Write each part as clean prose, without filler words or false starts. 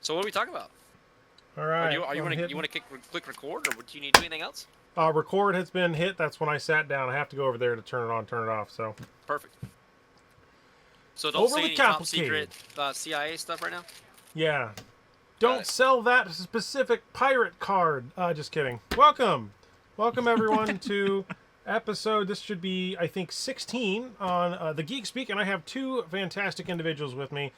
So what are we talking about? All right. You want to click record, or do you need to do anything else? Record has been hit. That's when I sat down. I have to go over there to turn it on, turn it off. So perfect. So don't say overly any top complicated secret CIA stuff right now. Yeah. Don't sell that specific pirate card. Just kidding. Welcome everyone to episode. This should be, I think, 16 on the Geek Speak, and I have two fantastic individuals with me.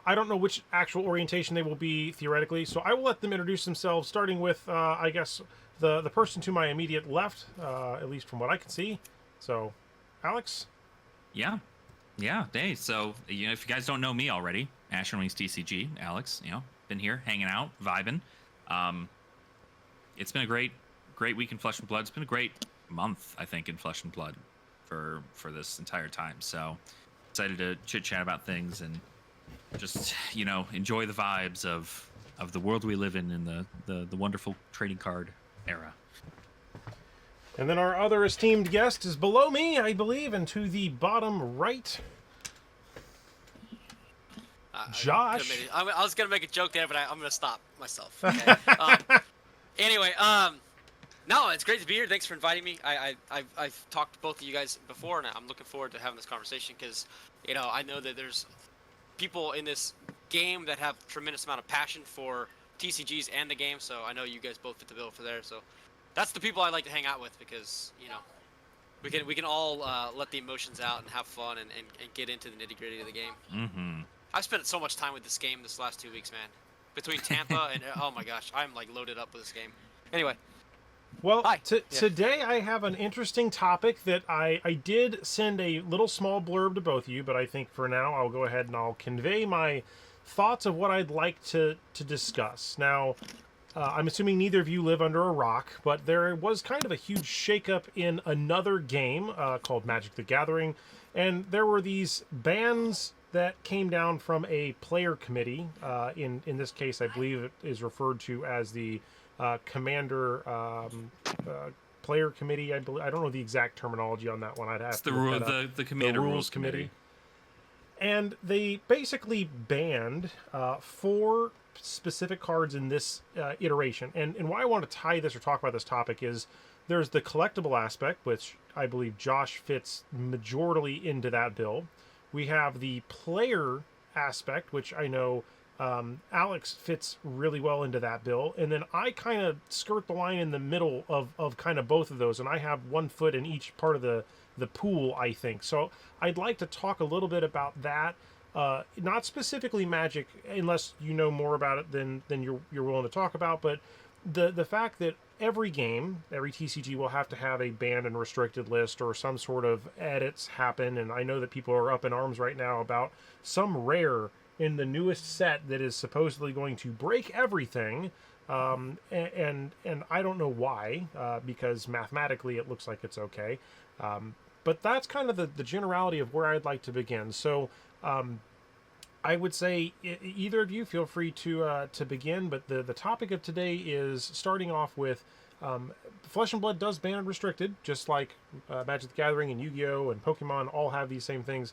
I don't know which actual orientation they will be theoretically, so I will let them introduce themselves, starting with, I guess, the person to my immediate left, at least from what I can see. So, Alex? Yeah. Hey, so, if you guys don't know me already, Asher Wings TCG, Alex, been here, hanging out, vibing. It's been a great week in Flesh and Blood. It's been a great month, I think, in Flesh and Blood for this entire time. So, excited to chit-chat about things and just enjoy the vibes of the world we live in the wonderful trading card era. And then our other esteemed guest is below me, I believe, and to the bottom right, Josh. I was gonna make a joke there, but I'm gonna stop myself. Okay? Anyway, no, it's great to be here. Thanks for inviting me. I've talked to both of you guys before, and I'm looking forward to having this conversation because I know that there's people in this game that have tremendous amount of passion for TCGs and the game, so I know you guys both fit the bill for there. So that's the people I like to hang out with because we can all let the emotions out and have fun and get into the nitty gritty of the game. Mm-hmm. I've spent so much time with this game this last 2 weeks, man. Between Tampa and oh my gosh, I'm like loaded up with this game. Anyway. Well, today I have an interesting topic that I did send a little small blurb to both of you, but I think for now I'll go ahead and I'll convey my thoughts of what I'd like to discuss. Now, I'm assuming neither of you live under a rock, but there was kind of a huge shakeup in another game called Magic the Gathering, and there were these bans that came down from a player committee. In this case, I believe it is referred to as the Commander Player Committee. I don't know the exact terminology on that one. I'd have to look that up. The Commander Rules Committee. And they basically banned 4 specific cards in this iteration. And why I want to tie this or talk about this topic is there's the collectible aspect, which I believe Josh fits majorly into that bill. We have the player aspect, which I know Alex fits really well into that bill. And then I kind of skirt the line in the middle of kind of both of those. And I have 1 foot in each part of the pool, I think. So I'd like to talk a little bit about that. Not specifically Magic, unless you know more about it than you're willing to talk about. But the fact that every game, every TCG will have to have a banned and restricted list or some sort of edits happen. And I know that people are up in arms right now about some rare in the newest set that is supposedly going to break everything. And I don't know why, because mathematically it looks like it's okay. But that's kind of the generality of where I'd like to begin. So I would say either of you feel free to begin, but the topic of today is starting off with Flesh and Blood does ban and restricted, just like Magic the Gathering and Yu-Gi-Oh! And Pokemon all have these same things.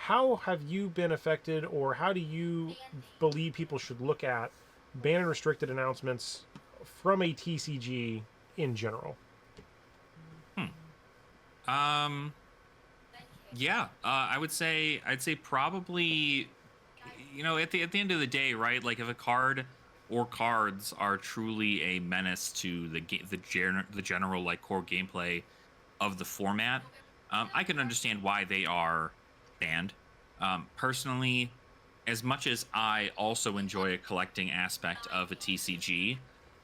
How have you been affected, or how do you believe people should look at ban and restricted announcements from a TCG in general? I'd say probably, at the end of the day, right? Like if a card or cards are truly a menace to the general like core gameplay of the format, I can understand why they are banned. Personally, as much as I also enjoy a collecting aspect of a TCG,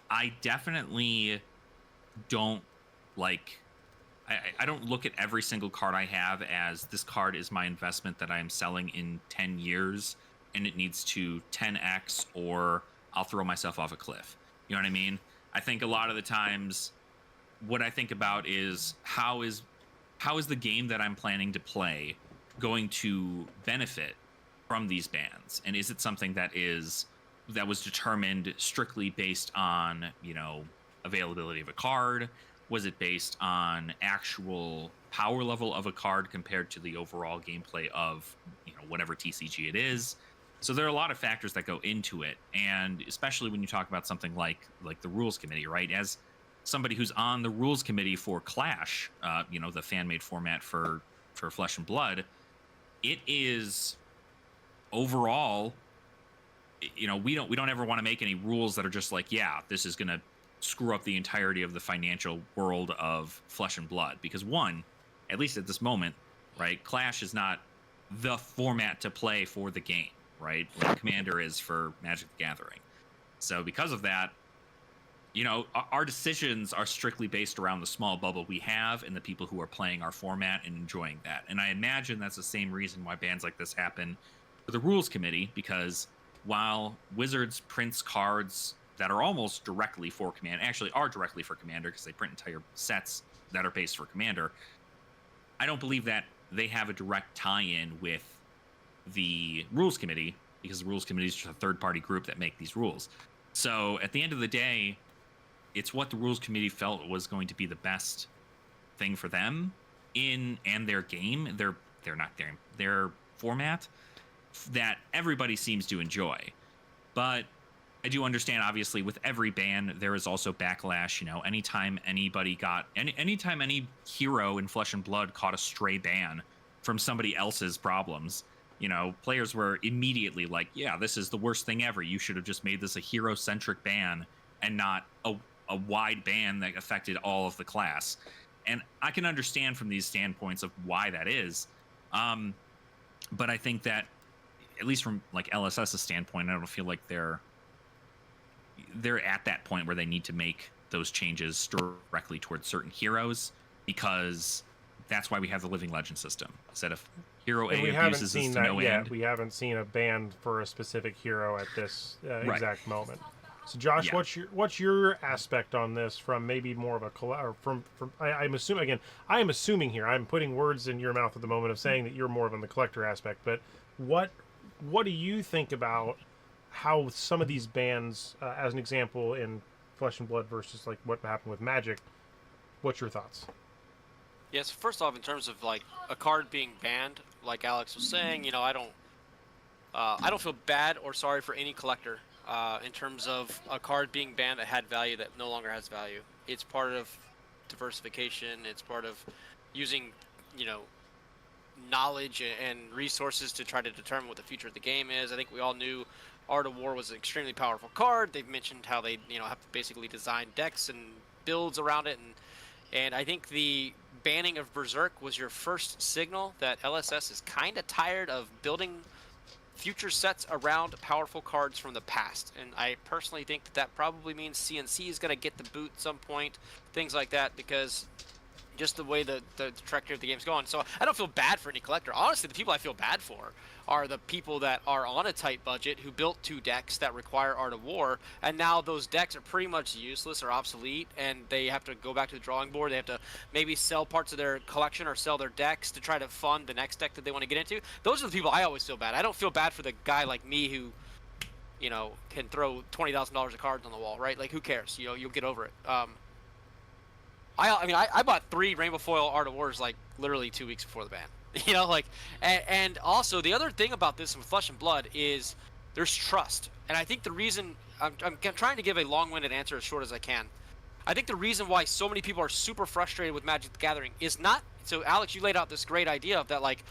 I definitely don't like. I don't look at every single card I have as this card is my investment that I am selling in 10 years and it needs to 10x or I'll throw myself off a cliff. You know what I mean? I think a lot of the times what I think about is how is the game that I'm planning to play going to benefit from these bans? And is it something that was determined strictly based on, availability of a card? Was it based on actual power level of a card compared to the overall gameplay of, whatever TCG it is? So there are a lot of factors that go into it, and especially when you talk about something like the rules committee, right? As somebody who's on the rules committee for Clash, the fan-made format for Flesh and Blood, it is overall, we don't ever want to make any rules that are just like, yeah, this is going to screw up the entirety of the financial world of Flesh and Blood, because one, at least at this moment, right, Clash is not the format to play for the game, right? Like Commander is for Magic the Gathering. So because of that, our decisions are strictly based around the small bubble we have and the people who are playing our format and enjoying that. And I imagine that's the same reason why bans like this happen for the rules committee, because while Wizards prints cards that are almost directly for Commander, actually are directly for Commander because they print entire sets that are based for Commander, I don't believe that they have a direct tie-in with the rules committee, because the rules committee is just a third-party group that make these rules. So at the end of the day, it's what the rules committee felt was going to be the best thing for them and their game, their format that everybody seems to enjoy. But I do understand, obviously, with every ban, there is also backlash. Anytime anytime any hero in Flesh and Blood caught a stray ban from somebody else's problems, players were immediately like, yeah, this is the worst thing ever. You should have just made this a hero-centric ban and not a wide ban that affected all of the class. And I can understand from these standpoints of why that is. But I think that, at least from like LSS's standpoint, I don't feel like they're at that point where they need to make those changes directly towards certain heroes, because that's why we have the living legend system. Instead of hero A abuses this to no end. We haven't seen a ban for a specific hero at this Right. exact moment. So, Josh, Yeah. what's your aspect on this from maybe more of a or from I'm assuming here, I'm putting words in your mouth at the moment of saying that you're more of on the collector aspect, but what do you think about how some of these bans, as an example in Flesh and Blood versus like what happened with Magic, what's your thoughts? Yes, first off, in terms of like a card being banned, like Alex was saying, I don't feel bad or sorry for any collector in terms of a card being banned that had value that no longer has value. It's part of diversification. It's part of using, knowledge and resources to try to determine what the future of the game is. I think we all knew Art of War was an extremely powerful card. They've mentioned how they, have to basically design decks and builds around it, and I think the banning of Berserk was your first signal that LSS is kind of tired of building future sets around powerful cards from the past. And I personally think that probably means CNC is going to get the boot at some point, things like that, because just the way the trajectory of the game's going. So I don't feel bad for any collector. Honestly, the people I feel bad for are the people that are on a tight budget who built 2 decks that require Art of War, and now those decks are pretty much useless or obsolete, and they have to go back to the drawing board. They have to maybe sell parts of their collection or sell their decks to try to fund the next deck that they want to get into. Those are the people I always feel bad. I don't feel bad for the guy like me who, can throw $20,000 of cards on the wall, right? Like, who cares? You'll get over it. I bought 3 Rainbow Foil Art of Wars like literally 2 weeks before the ban. And also the other thing about this with Flesh and Blood is there's trust. And I think the reason I'm trying to give a long-winded answer as short as I can. I think the reason why so many people are super frustrated with Magic the Gathering is not, so Alex, you laid out this great idea of that, like,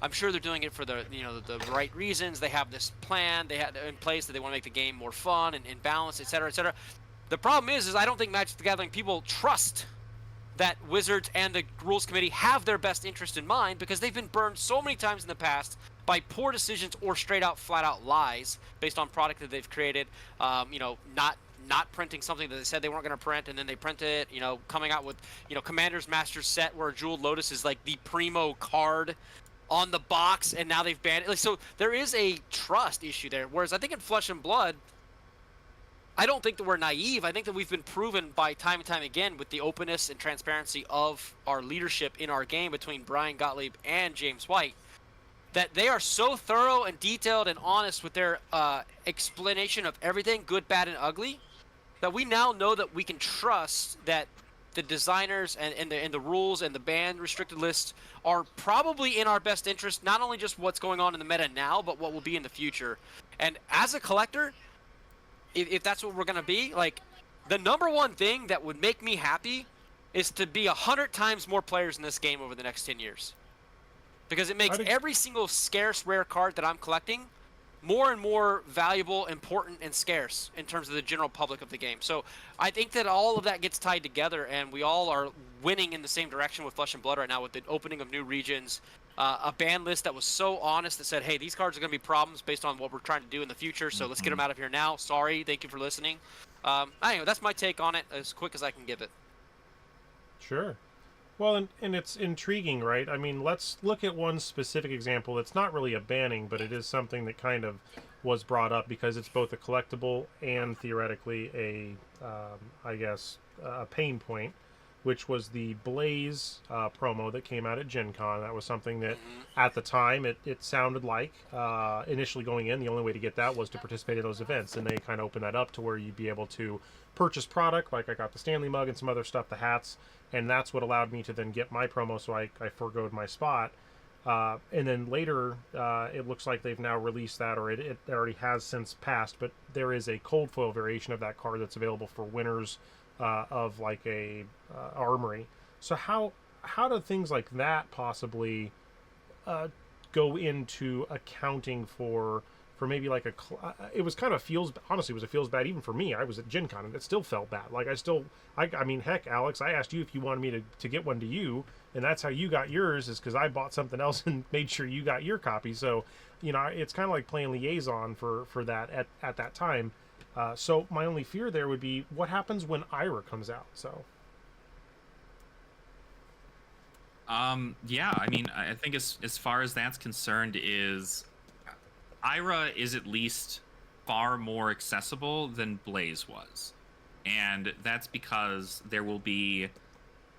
I'm sure they're doing it for the right reasons. They have this plan they have in place that they want to make the game more fun and balanced, etc., etc. The problem is I don't think Magic the Gathering people trust that Wizards and the Rules Committee have their best interest in mind, because they've been burned so many times in the past by poor decisions or straight out, flat out lies based on product that they've created. Not printing something that they said they weren't going to print, and then they print it. Coming out with Commander's Master set where Jeweled Lotus is like the primo card on the box, and now they've banned it. Like, so there is a trust issue there. Whereas I think in Flesh and Blood, I don't think that we're naive. I think that we've been proven by time and time again with the openness and transparency of our leadership in our game between Brian Gottlieb and James White, that they are so thorough and detailed and honest with their explanation of everything, good, bad, and ugly, that we now know that we can trust that the designers and the rules and the ban restricted lists are probably in our best interest, not only just what's going on in the meta now, but what will be in the future. And as a collector, if that's what we're going to be, like, the number one thing that would make me happy is to be 100 times more players in this game over the next 10 years. Because it makes every single scarce, rare card that I'm collecting more and more valuable, important, and scarce in terms of the general public of the game. So I think that all of that gets tied together, and we all are winning in the same direction with Flesh and Blood right now, with the opening of new regions, a ban list that was so honest that said, hey, these cards are going to be problems based on what we're trying to do in the future, so let's get them out of here now. Sorry, thank you for listening. Anyway, that's my take on it, as quick as I can give it. Sure. Well, and it's intriguing, right? I mean, let's look at one specific example that's not really a banning, but it is something that kind of was brought up because it's both a collectible and theoretically I guess, a pain point, which was the Blaze promo that came out at Gen Con. That was something that, at the time, it sounded like, initially going in, the only way to get that was to participate in those events, and they kind of opened that up to where you'd be able to purchase product, like I got the Stanley mug and some other stuff, the hats, and that's what allowed me to then get my promo, so I forgoed my spot. And then later, it looks like they've now released that, or it already has since passed, but there is a cold foil variation of that card that's available for winners of like a armory. So how do things like that possibly go into accounting for maybe like it was kind of honestly, it was a feels bad even for me. I was at Gen Con and it still felt bad. Like I mean, heck, Alex, I asked you if you wanted me to get one to you, and that's how you got yours, is because I bought something else and made sure you got your copy. So, you know, it's kind of like playing liaison for that at that time. So my only fear there would be what happens when Ira comes out. So. Yeah, I mean, I think as far as that's concerned, is Ira is at least far more accessible than Blaze was. And that's because there will be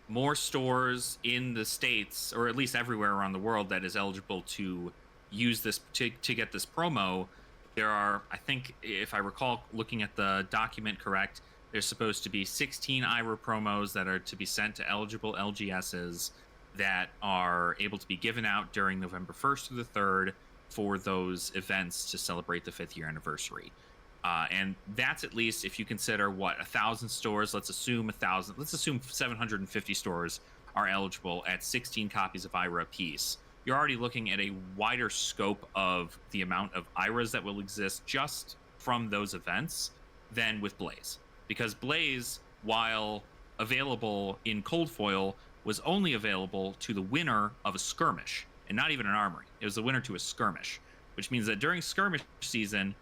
more stores in the States, or at least everywhere around the world, that is eligible to use this, to get this promo. There are, I think, if I recall looking at the document correct, there's supposed to be 16 Ira promos that are to be sent to eligible LGSs that are able to be given out during November 1st through the 3rd for those events to celebrate the 5th year anniversary. And that's, at least if you consider 1,000 stores, let's assume 750 stores are eligible at 16 copies of Ira apiece. You're already looking at a wider scope of the amount of Iras that will exist just from those events than with Blaze. Because Blaze, while available in cold foil, was only available to the winner of a skirmish, and not even an armory. It was the winner to a skirmish, which means that during skirmish season,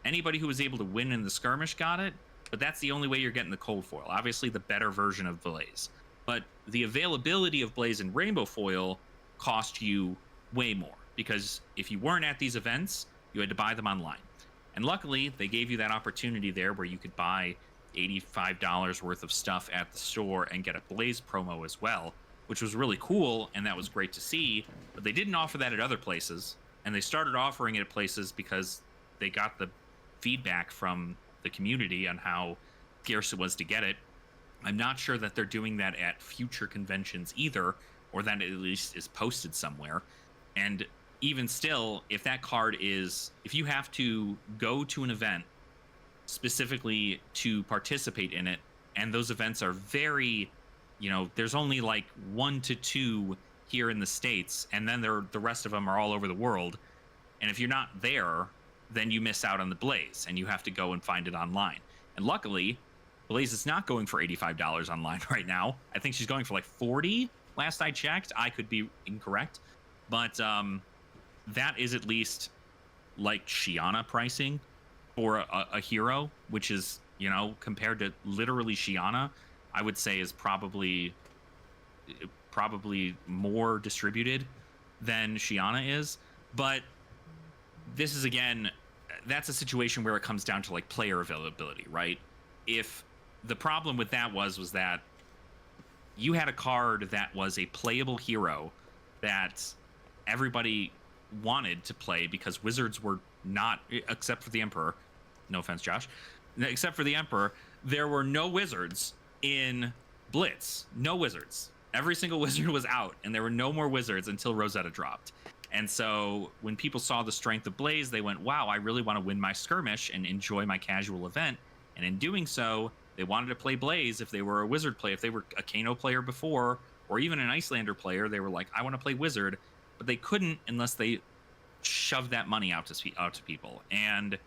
anybody who was able to win in the skirmish got it, but that's the only way you're getting the cold foil. Obviously, the better version of Blaze. But the availability of Blaze and Rainbow Foil cost you way more, because if you weren't at these events, you had to buy them online. And luckily, they gave you that opportunity there where you could buy $85 worth of stuff at the store and get a Blaze promo as well, which was really cool, and that was great to see. But they didn't offer that at other places, and they started offering it at places because they got the feedback from the community on how scarce it was to get it. I'm not sure that they're doing that at future conventions either, or that it at least is posted somewhere. And even still, if that card is, if you have to go to an event specifically to participate in it, and those events are very, you know, there's only like 1 to 2 here in the States, and then the rest of them are all over the world. And if you're not there, then you miss out on the Blaze, and you have to go and find it online. And luckily, Blaze is not going for $85 online right now. I think she's going for like $40 last I checked. I could be incorrect. But that is at least like Shiana pricing for a hero, which is, you know, compared to literally Shiana, I would say is probably more distributed than Shiana is. But this is, again, that's a situation where it comes down to like player availability, right? If the problem with that was that you had a card that was a playable hero that everybody wanted to play because Wizards were not, except for the Emperor. No offense, Josh. Except for the Emperor, there were no Wizards in Blitz, no wizards. Every single wizard was out, and there were no more wizards until Rosetta dropped. And so when people saw the strength of Blaze, they went, wow, I really want to win my skirmish and enjoy my casual event. And in doing so, they wanted to play Blaze if they were a wizard player. If they were a Kano player before, or even an Icelander player, they were like, I want to play wizard. But they couldn't unless they shoved that money out to people. And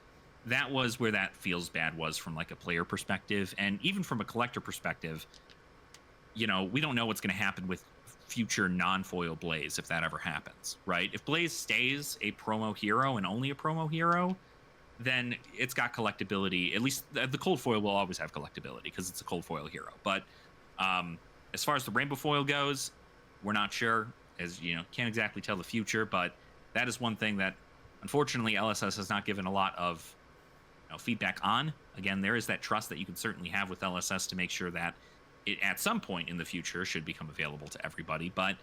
that was where that feels bad was from like a player perspective. And even from a collector perspective, we don't know what's going to happen with future non-foil Blaze if that ever happens, right? If Blaze stays a promo hero and only a promo hero, then it's got collectability. At least the cold foil will always have collectability because it's a cold foil hero. But as far as the rainbow foil goes, we're not sure. As can't exactly tell the future, but that is one thing that unfortunately LSS has not given a lot of feedback on. Again, there is that trust that you can certainly have with LSS to make sure that it at some point in the future should become available to everybody, but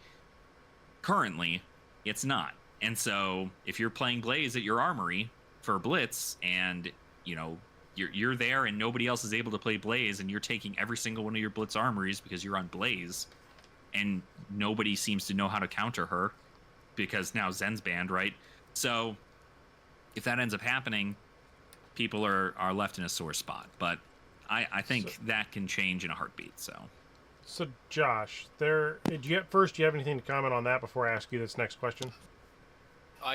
currently it's not. And so if you're playing Blaze at your armory for Blitz and you're there and nobody else is able to play Blaze and you're taking every single one of your Blitz armories because you're on Blaze and nobody seems to know how to counter her because now Zen's banned, right? So if that ends up happening, people are left in a sore spot. But I think that can change in a heartbeat. So Josh, do you have anything to comment on that before I ask you this next question?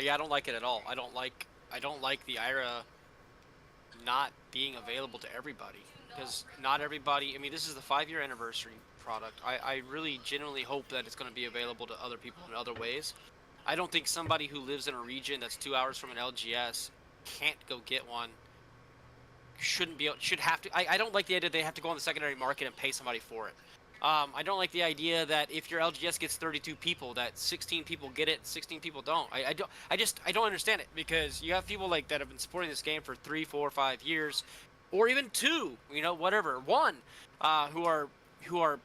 Yeah, I don't like it at all. I don't like the IRA not being available to everybody because not everybody. I mean, this is the 5-year anniversary product. I really genuinely hope that it's going to be available to other people in other ways. I don't think somebody who lives in a region that's 2 hours from an LGS can't go get one. Should have to. I don't like the idea they have to go on the secondary market and pay somebody for it. I don't like the idea that if your LGS gets 32 people, that 16 people get it, 16 people don't. I don't understand it because you have people like that have been supporting this game for 3, 4, 5 years, or even 2, whatever, 1, who are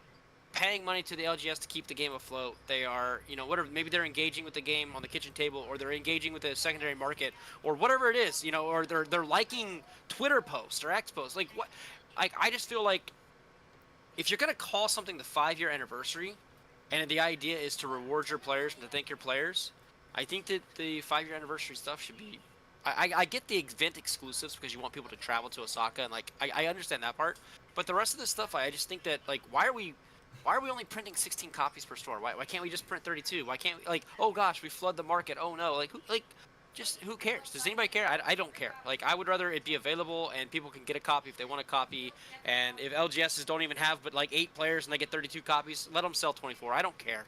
paying money to the LGS to keep the game afloat. They are, whatever. Maybe they're engaging with the game on the kitchen table, or they're engaging with the secondary market, or whatever it is, or they're liking Twitter posts or X posts. Like what? I just feel like if you're gonna call something the 5-year anniversary, and the idea is to reward your players and to thank your players, I think that the 5-year anniversary stuff should be. I get the event exclusives because you want people to travel to Osaka, and I understand that part. But the rest of this stuff, I just think that why are we only printing 16 copies per store? Why can't we just print 32? Why can't we, oh gosh, we flood the market? Oh no, just who cares? Does anybody care? I don't care. I would rather it be available and people can get a copy if they want a copy. And if LGSs don't even have but 8 players and they get 32 copies, let them sell 24. I don't care.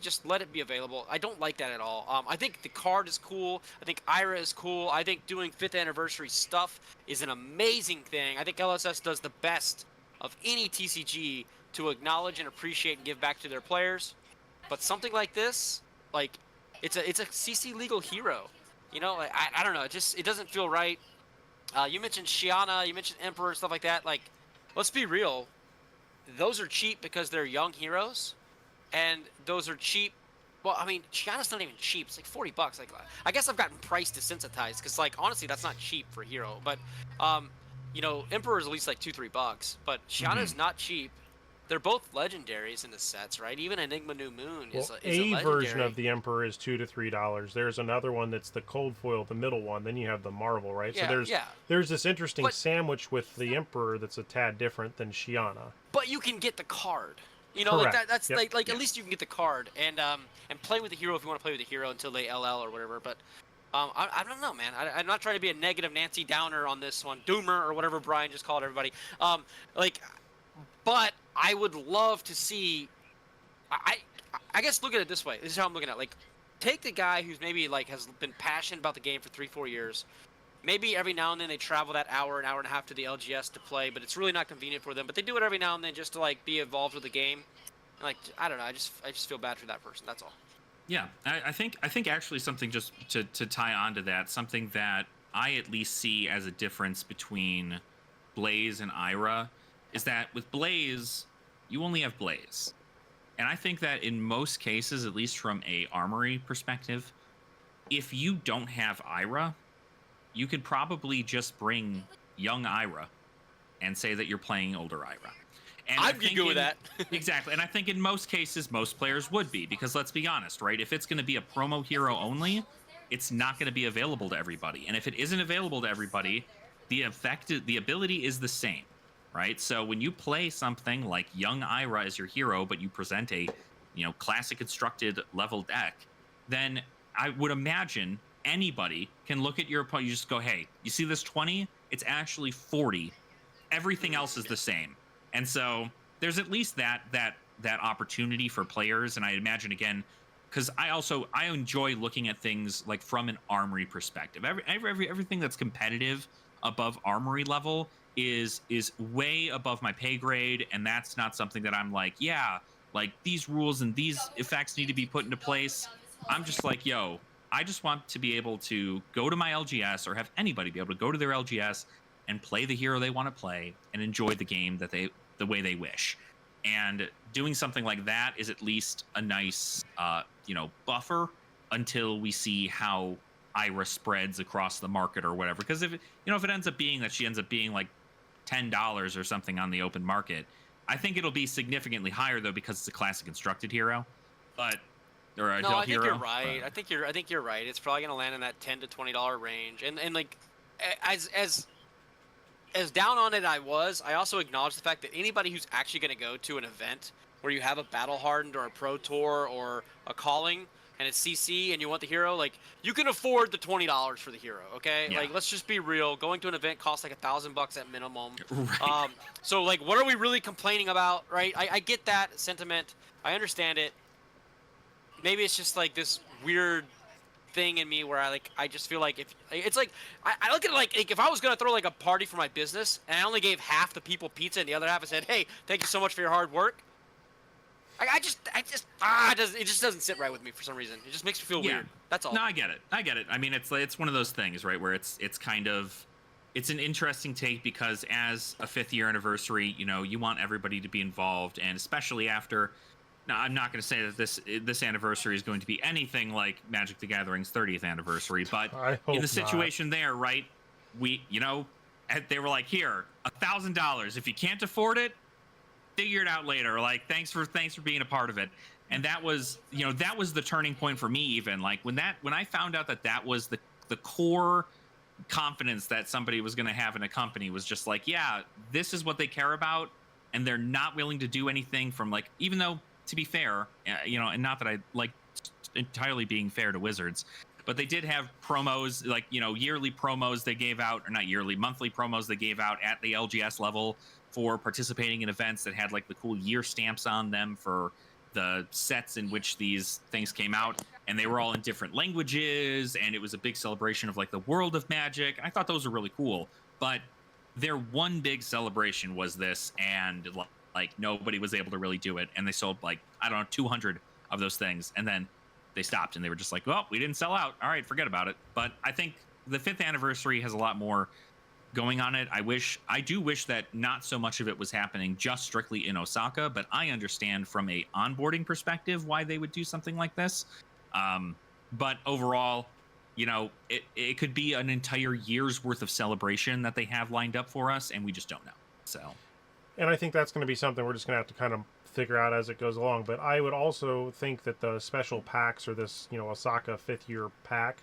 Just let it be available. I don't like that at all. I think the card is cool. I think IRA is cool. I think doing 5th anniversary stuff is an amazing thing. I think LSS does the best of any TCG to acknowledge and appreciate and give back to their players. But something like this, it's a CC legal hero. I don't know. It doesn't feel right. You mentioned Shiana, you mentioned Emperor, stuff like that. Let's be real. Those are cheap because they're young heroes, and those are cheap. Well, I mean, Shiana's not even cheap. It's $40. I guess I've gotten price desensitized because, honestly, that's not cheap for a hero. But, Emperor is at least $2-3. But Shiana's not cheap. They're both legendaries in the sets, right? Even Enigma New Moon is a legendary. Version of the Emperor is $2 to $3. There's another one that's the cold foil, the middle one. Then you have the Marvel, right? Yeah, so there's this interesting sandwich with the Emperor that's a tad different than Shiana. But you can get the card. Correct. That's yep. At least you can get the card and play with the hero if you want to play with the hero until they LL or whatever. But I don't know, man. I'm not trying to be a negative Nancy Downer on this one, Doomer or whatever Brian just called everybody. But I would love to see. I guess look at it this way. This is how I'm looking at it. Take the guy who's maybe has been passionate about the game for 3-4 years. Maybe every now and then they travel that hour and a half to the LGS to play, but it's really not convenient for them. But they do it every now and then just to be involved with the game. I don't know. I just feel bad for that person. That's all. Yeah, I think actually something just to tie on to that, something that I at least see as a difference between Blaze and Ira is that with Blaze, you only have Blaze. And I think that in most cases, at least from a armory perspective, if you don't have Ira, you could probably just bring young Ira and say that you're playing older Ira. And I'd be good with that. Exactly. And I think in most cases, most players would be, because let's be honest, right? If it's going to be a promo hero only, it's not going to be available to everybody. And if it isn't available to everybody, the ability is the same, right? So when you play something like Young Ira as your hero, but you present a, classic constructed level deck, then I would imagine anybody can look at your opponent. You just go, hey, you see this 20? It's actually 40. Everything else is the same. And so there's at least that opportunity for players. And I imagine, again, because I enjoy looking at things like from an armory perspective. Everything that's competitive above armory level is way above my pay grade, and that's not something that I'm like, yeah, like these rules and these effects need to be put into place. I'm just like, yo, I just want to be able to go to my LGS, or have anybody be able to go to their LGS and play the hero they want to play and enjoy the game the way they wish. And doing something like that is at least a nice, buffer until we see how Ira spreads across the market or whatever. Because if it ends up being that she ends up being like $10 or something on the open market, I think it'll be significantly higher though, because it's a classic constructed hero. I think you're right. I think you're right. It's probably gonna land in that $10 to $20 range. And like, as down on it I also acknowledge the fact that anybody who's actually going to go to an event where you have a battle hardened or a pro tour or a calling and it's CC and you want the hero, like, you can afford the $20 for the hero, okay? Yeah. Like, let's just be real. Going to an event costs like $1,000 at minimum. Right. So like, what are we really complaining about, right? I get that sentiment. I understand it. Maybe it's just like this weird thing in me where I just feel like if it's like I look at it like if I was gonna throw like a party for my business and I only gave half the people pizza and the other half I said, hey, thank you so much for your hard work. It just doesn't sit right with me for some reason. It just makes me feel weird. That's all. No, I get it. I mean, it's one of those things, right, where it's kind of, it's an interesting take, because as a 5th year anniversary, you want everybody to be involved, and especially after. Now, I'm not going to say that this anniversary is going to be anything like Magic the Gathering's 30th anniversary, but in the situation there, right, they were like, here, $1,000. If you can't afford it, figure it out later. Like, thanks for being a part of it. And that was the turning point for me, even. Like, when I found out that was the core confidence that somebody was going to have in a company, was just like, yeah, this is what they care about, and they're not willing to do anything from, like, even though, to be fair, and not that I like entirely being fair to Wizards, but they did have promos, like, yearly promos they gave out, or not yearly, monthly promos they gave out at the LGS level for participating in events that had like the cool year stamps on them for the sets in which these things came out, and they were all in different languages, and it was a big celebration of like the world of Magic. I thought those were really cool, but their one big celebration was this, and like nobody was able to really do it, and they sold like, I don't know, 200 of those things, and then they stopped, and they were just like, well, we didn't sell out, all right, forget about it. But I think the 5th anniversary has a lot more going on it. I do wish that not so much of it was happening just strictly in Osaka, but I understand from a onboarding perspective why they would do something like this. But overall, it could be an entire year's worth of celebration that they have lined up for us, and we just don't know. So, and I think that's going to be something we're just going to have to kind of figure out as it goes along. But I would also think that the special packs, or this, Osaka 5th year pack,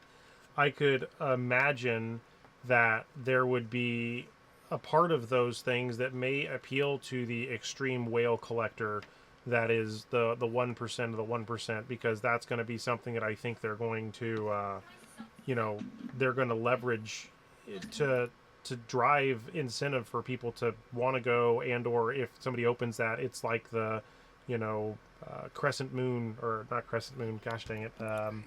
I could imagine that there would be a part of those things that may appeal to the extreme whale collector that is the 1% of the 1%, because that's going to be something that I think they're going to, they're going to leverage to drive incentive for people to want to go, and or if somebody opens that, it's like the, Crescent Moon, or not Crescent Moon, gosh dang it.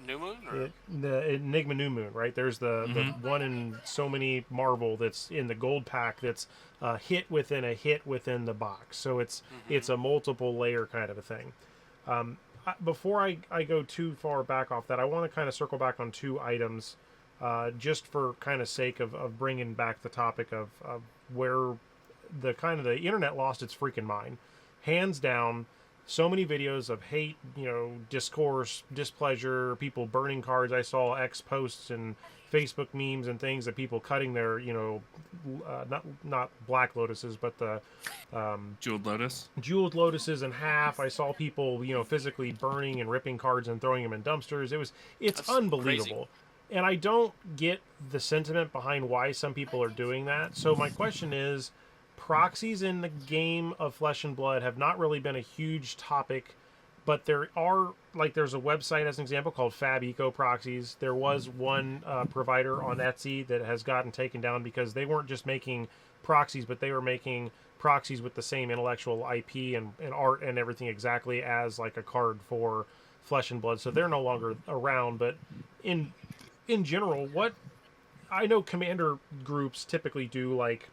New Moon? Or? The Enigma New Moon, right? There's the one in so many Marvel that's in the gold pack that's a hit within a hit within the box. So it's a multiple layer kind of a thing. Before I go too far back off that, I want to kind of circle back on 2 items, just for kind of sake of bringing back the topic of where the kind of the internet lost its freaking mind. Hands down, so many videos of hate, discourse, displeasure, people burning cards. I saw X posts and Facebook memes and things of people cutting their, not black lotuses, but the jeweled lotuses in half. I saw people, physically burning and ripping cards and throwing them in dumpsters. It's That's unbelievable. crazy. And I don't get the sentiment behind why some people are doing that. So my question is, proxies in the game of Flesh and Blood have not really been a huge topic, but there's a website as an example called Fab Eco Proxies. There was one provider on Etsy that has gotten taken down because they weren't just making proxies, but they were making proxies with the same intellectual IP and art and everything exactly as like a card for Flesh and Blood. So they're no longer around. But in general, what I know, commander groups typically do, like,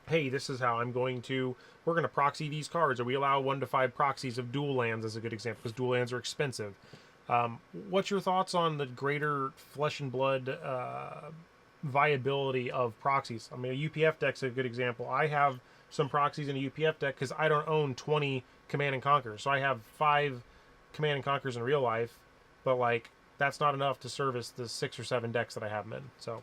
hey, this is how we're going to proxy these cards, or we allow 1 to 5 proxies of dual lands as a good example, because dual lands are expensive. What's your thoughts on the greater Flesh and Blood viability of proxies? I mean, a UPF deck's a good example. I have some proxies in a UPF deck because I don't own 20 Command and Conquers. So I have 5 Command and Conquers in real life, but, like, that's not enough to service the 6 or 7 decks that I have them in. So,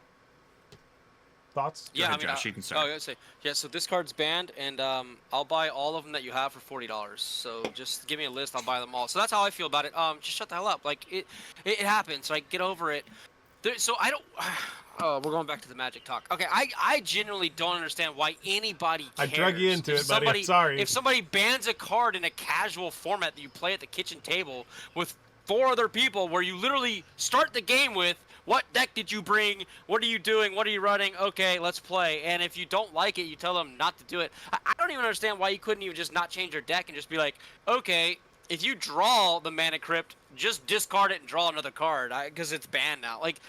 thoughts? Yeah, ahead, Josh, you can start. I say, yeah. So this card's banned, and I'll buy all of them that you have for $40. So just give me a list, I'll buy them all. So that's how I feel about it. Just shut the hell up. Like it happens. Like, get over it. So I don't. Oh, we're going back to the Magic talk. Okay, I genuinely don't understand why anybody cares. I drug you into it, buddy. I'm sorry. If somebody bans a card in a casual format that you play at the kitchen table with 4 other people, where you literally start the game with, what deck did you bring? What are you doing? What are you running? Okay, let's play. And if you don't like it, you tell them not to do it. I don't even understand why you couldn't even just not change your deck and just be like, okay, if you draw the Mana Crypt, just discard it and draw another card, because it's banned now. Like,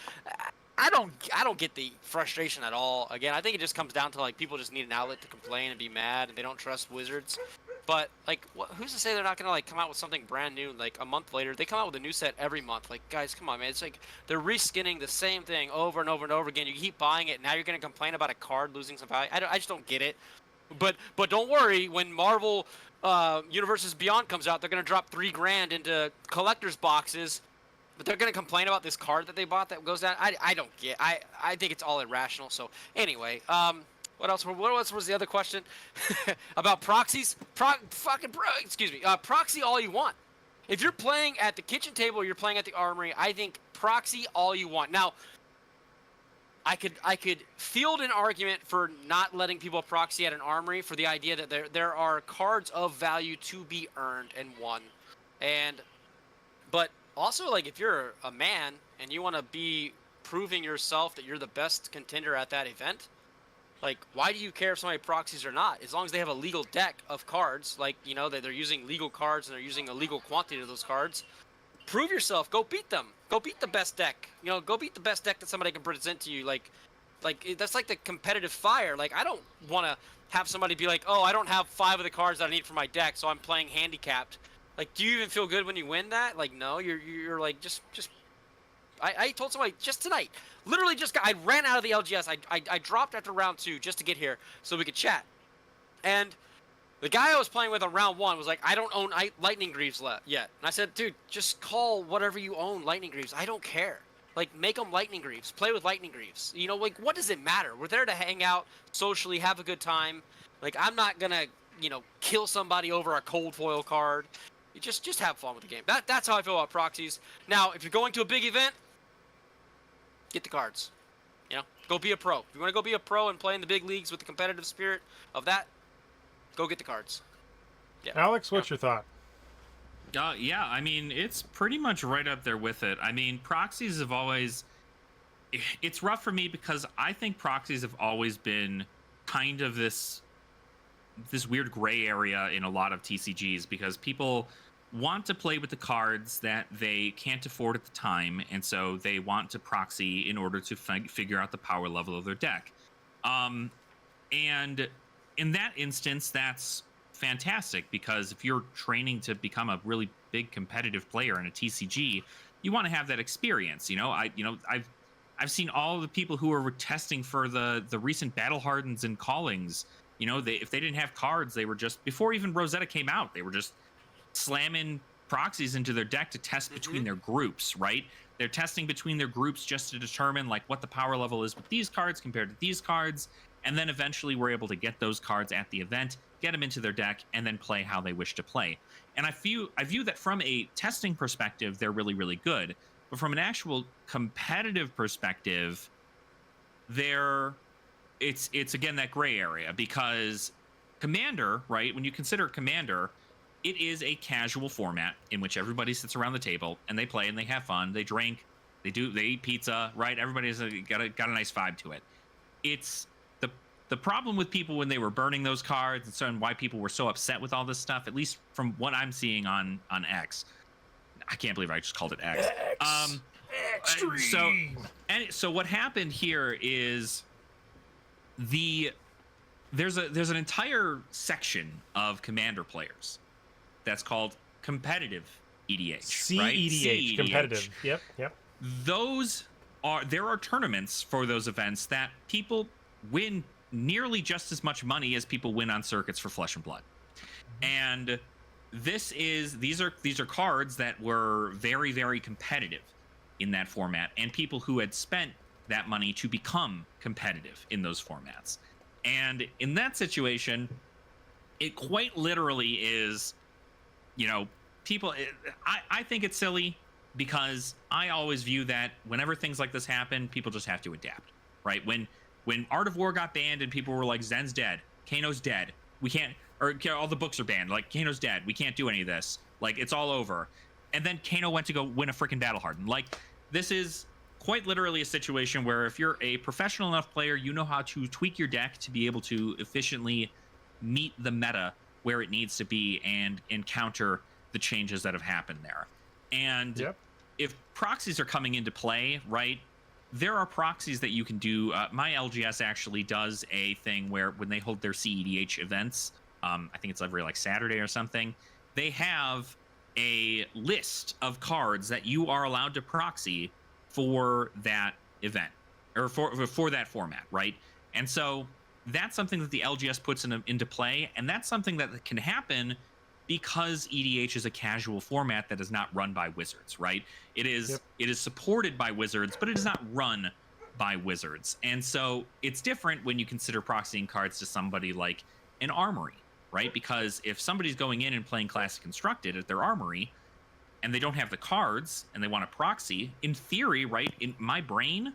I don't get the frustration at all. Again, I think it just comes down to, like, people just need an outlet to complain and be mad, and they don't trust Wizards. But, like, who's to say they're not going to, like, come out with something brand new, like, a month later? They come out with a new set every month. Like, guys, come on, man. It's like they're reskinning the same thing over and over and over again. You keep buying it, and now you're going to complain about a card losing some value. I just don't get it. But don't worry, when Marvel Universes Beyond comes out, they're going to drop $3,000 into collector's boxes, but they're going to complain about this card that they bought that goes down. I don't get. I think it's all irrational. So, anyway, what else was the other question? About proxies? Proxy all you want. If you're playing at the kitchen table or you're playing at the armory, I think proxy all you want. Now, I could field an argument for not letting people proxy at an armory for the idea that there are cards of value to be earned and won. But also, like, if you're a man and you want to be proving yourself that you're the best contender at that event, like, why do you care if somebody proxies or not? As long as they have a legal deck of cards, like, that they're using legal cards and they're using a legal quantity of those cards, prove yourself. Go beat them. Go beat the best deck. Go beat the best deck that somebody can present to you. Like that's like the competitive fire. Like, I don't want to have somebody be like, oh, I don't have 5 of the cards that I need for my deck, so I'm playing handicapped. Like, do you even feel good when you win that? Like, no, you're like, just. I told somebody just tonight, literally I ran out of the LGS. I dropped after round 2 just to get here so we could chat. And the guy I was playing with on round 1 was like, I don't own Lightning Greaves yet. And I said, dude, just call whatever you own Lightning Greaves. I don't care. Like, make them Lightning Greaves. Play with Lightning Greaves. Like, what does it matter? We're there to hang out, socially, have a good time. Like, I'm not going to, kill somebody over a cold foil card. You just have fun with the game. That's how I feel about proxies. Now, if you're going to a big event, get the cards. Go be a pro. If you want to go be a pro and play in the big leagues with the competitive spirit of that, go get the cards. Yeah. Alex, what's your thought? Yeah, I mean, it's pretty much right up there with it. I mean, proxies have always... It's rough for me because I think proxies have always been kind of this weird gray area in a lot of TCGs, because people want to play with the cards that they can't afford at the time, and so they want to proxy in order to figure out the power level of their deck. And in that instance, that's fantastic, because if you're training to become a really big competitive player in a TCG, you want to have that experience. I've seen all the people who are testing for the recent Battle Hardens and Callings. If they didn't have cards, they were just, before even Rosetta came out, they were just slamming proxies into their deck to test between their groups, right? They're testing between their groups just to determine like what the power level is with these cards compared to these cards, and then eventually we're able to get those cards at the event, get them into their deck, and then play how they wish to play. And I view that from a testing perspective, they're really, really good. But from an actual competitive perspective, it's again that gray area, because Commander, right? When you consider Commander, it is a casual format in which everybody sits around the table and they play and they have fun, they drink, they eat pizza, right? Everybody's got a nice vibe to it. It's the problem with people when they were burning those cards, and so and why people were so upset with all this stuff, at least from what I'm seeing on X. I can't believe I just called it X. Extreme. So what happened here is there's an entire section of Commander players that's called competitive EDH, right? CEDH, competitive. Yep. There are tournaments for those events that people win nearly just as much money as people win on circuits for Flesh and Blood. And these are cards that were very, very competitive in that format, and people who had spent that money to become competitive in those formats. And in that situation, it quite literally is, people. I think it's silly, because I always view that whenever things like this happen, people just have to adapt, right? When Art of War got banned and people were like, Zen's dead, Kano's dead, we can't, or all the books are banned, like Kano's dead, we can't do any of this, like it's all over. And then Kano went to go win a freaking Battle Hardened. Like, this is quite literally a situation where if you're a professional enough player, you know how to tweak your deck to be able to efficiently meet the meta where it needs to be and counter the changes that have happened there. And if proxies are coming into play, right, there are proxies that you can do. My LGS actually does a thing where when they hold their CEDH events, I think it's every like Saturday or something, they have a list of cards that you are allowed to proxy for that event, or for that format, right? And so that's something that the LGS puts into play, and that's something that can happen because EDH is a casual format that is not run by Wizards, right? It is supported by Wizards, but it is not run by Wizards. And so it's different when you consider proxying cards to somebody like an Armory, right? Because if somebody's going in and playing Classic Constructed at their Armory, and they don't have the cards, and they want to proxy, in theory, right, in my brain,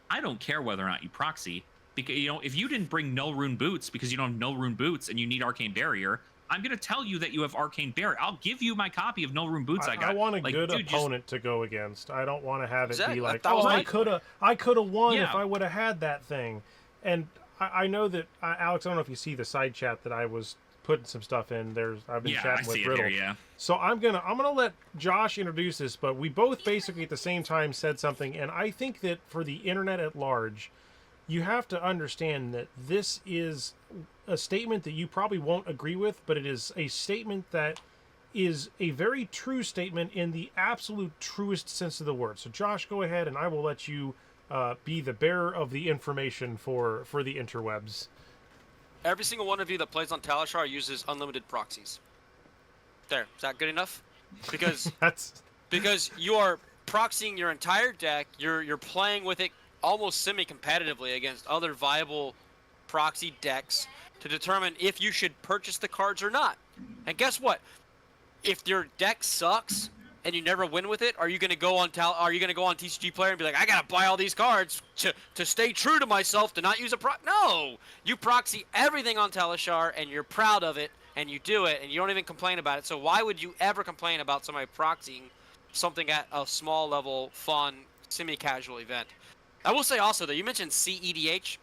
I don't care whether or not you proxy, because, if you didn't bring Null Rune Boots because you don't have Null Rune Boots and you need Arcane Barrier, I'm going to tell you that you have Arcane Barrier. I'll give you my copy of Null Rune Boots I got. I want a good opponent to go against. I don't want to have it be like, I could have won if I would have had that thing. And I know that, Alex, I don't know if you see the side chat that I was putting some stuff in. I've been chatting with Riddle. So I'm gonna let Josh introduce this, but we both basically at the same time said something, and I think that for the internet at large, you have to understand that this is a statement that you probably won't agree with, but it is a statement that is a very true statement in the absolute truest sense of the word. So Josh, go ahead, and I will let you be the bearer of the information for the interwebs. Every single one of you that plays on Talishar uses unlimited proxies. There, is that good enough? Because because you are proxying your entire deck. You're playing with it almost semi-competitively against other viable proxy decks to determine if you should purchase the cards or not. And guess what? If your deck sucks and you never win with it, are you going to go on TCG Player and be like, I got to buy all these cards to stay true to myself, to not use a No! You proxy everything on Talishar, and you're proud of it, and you do it, and you don't even complain about it. So why would you ever complain about somebody proxying something at a small level, fun, semi-casual event? I will say also that you mentioned CEDH.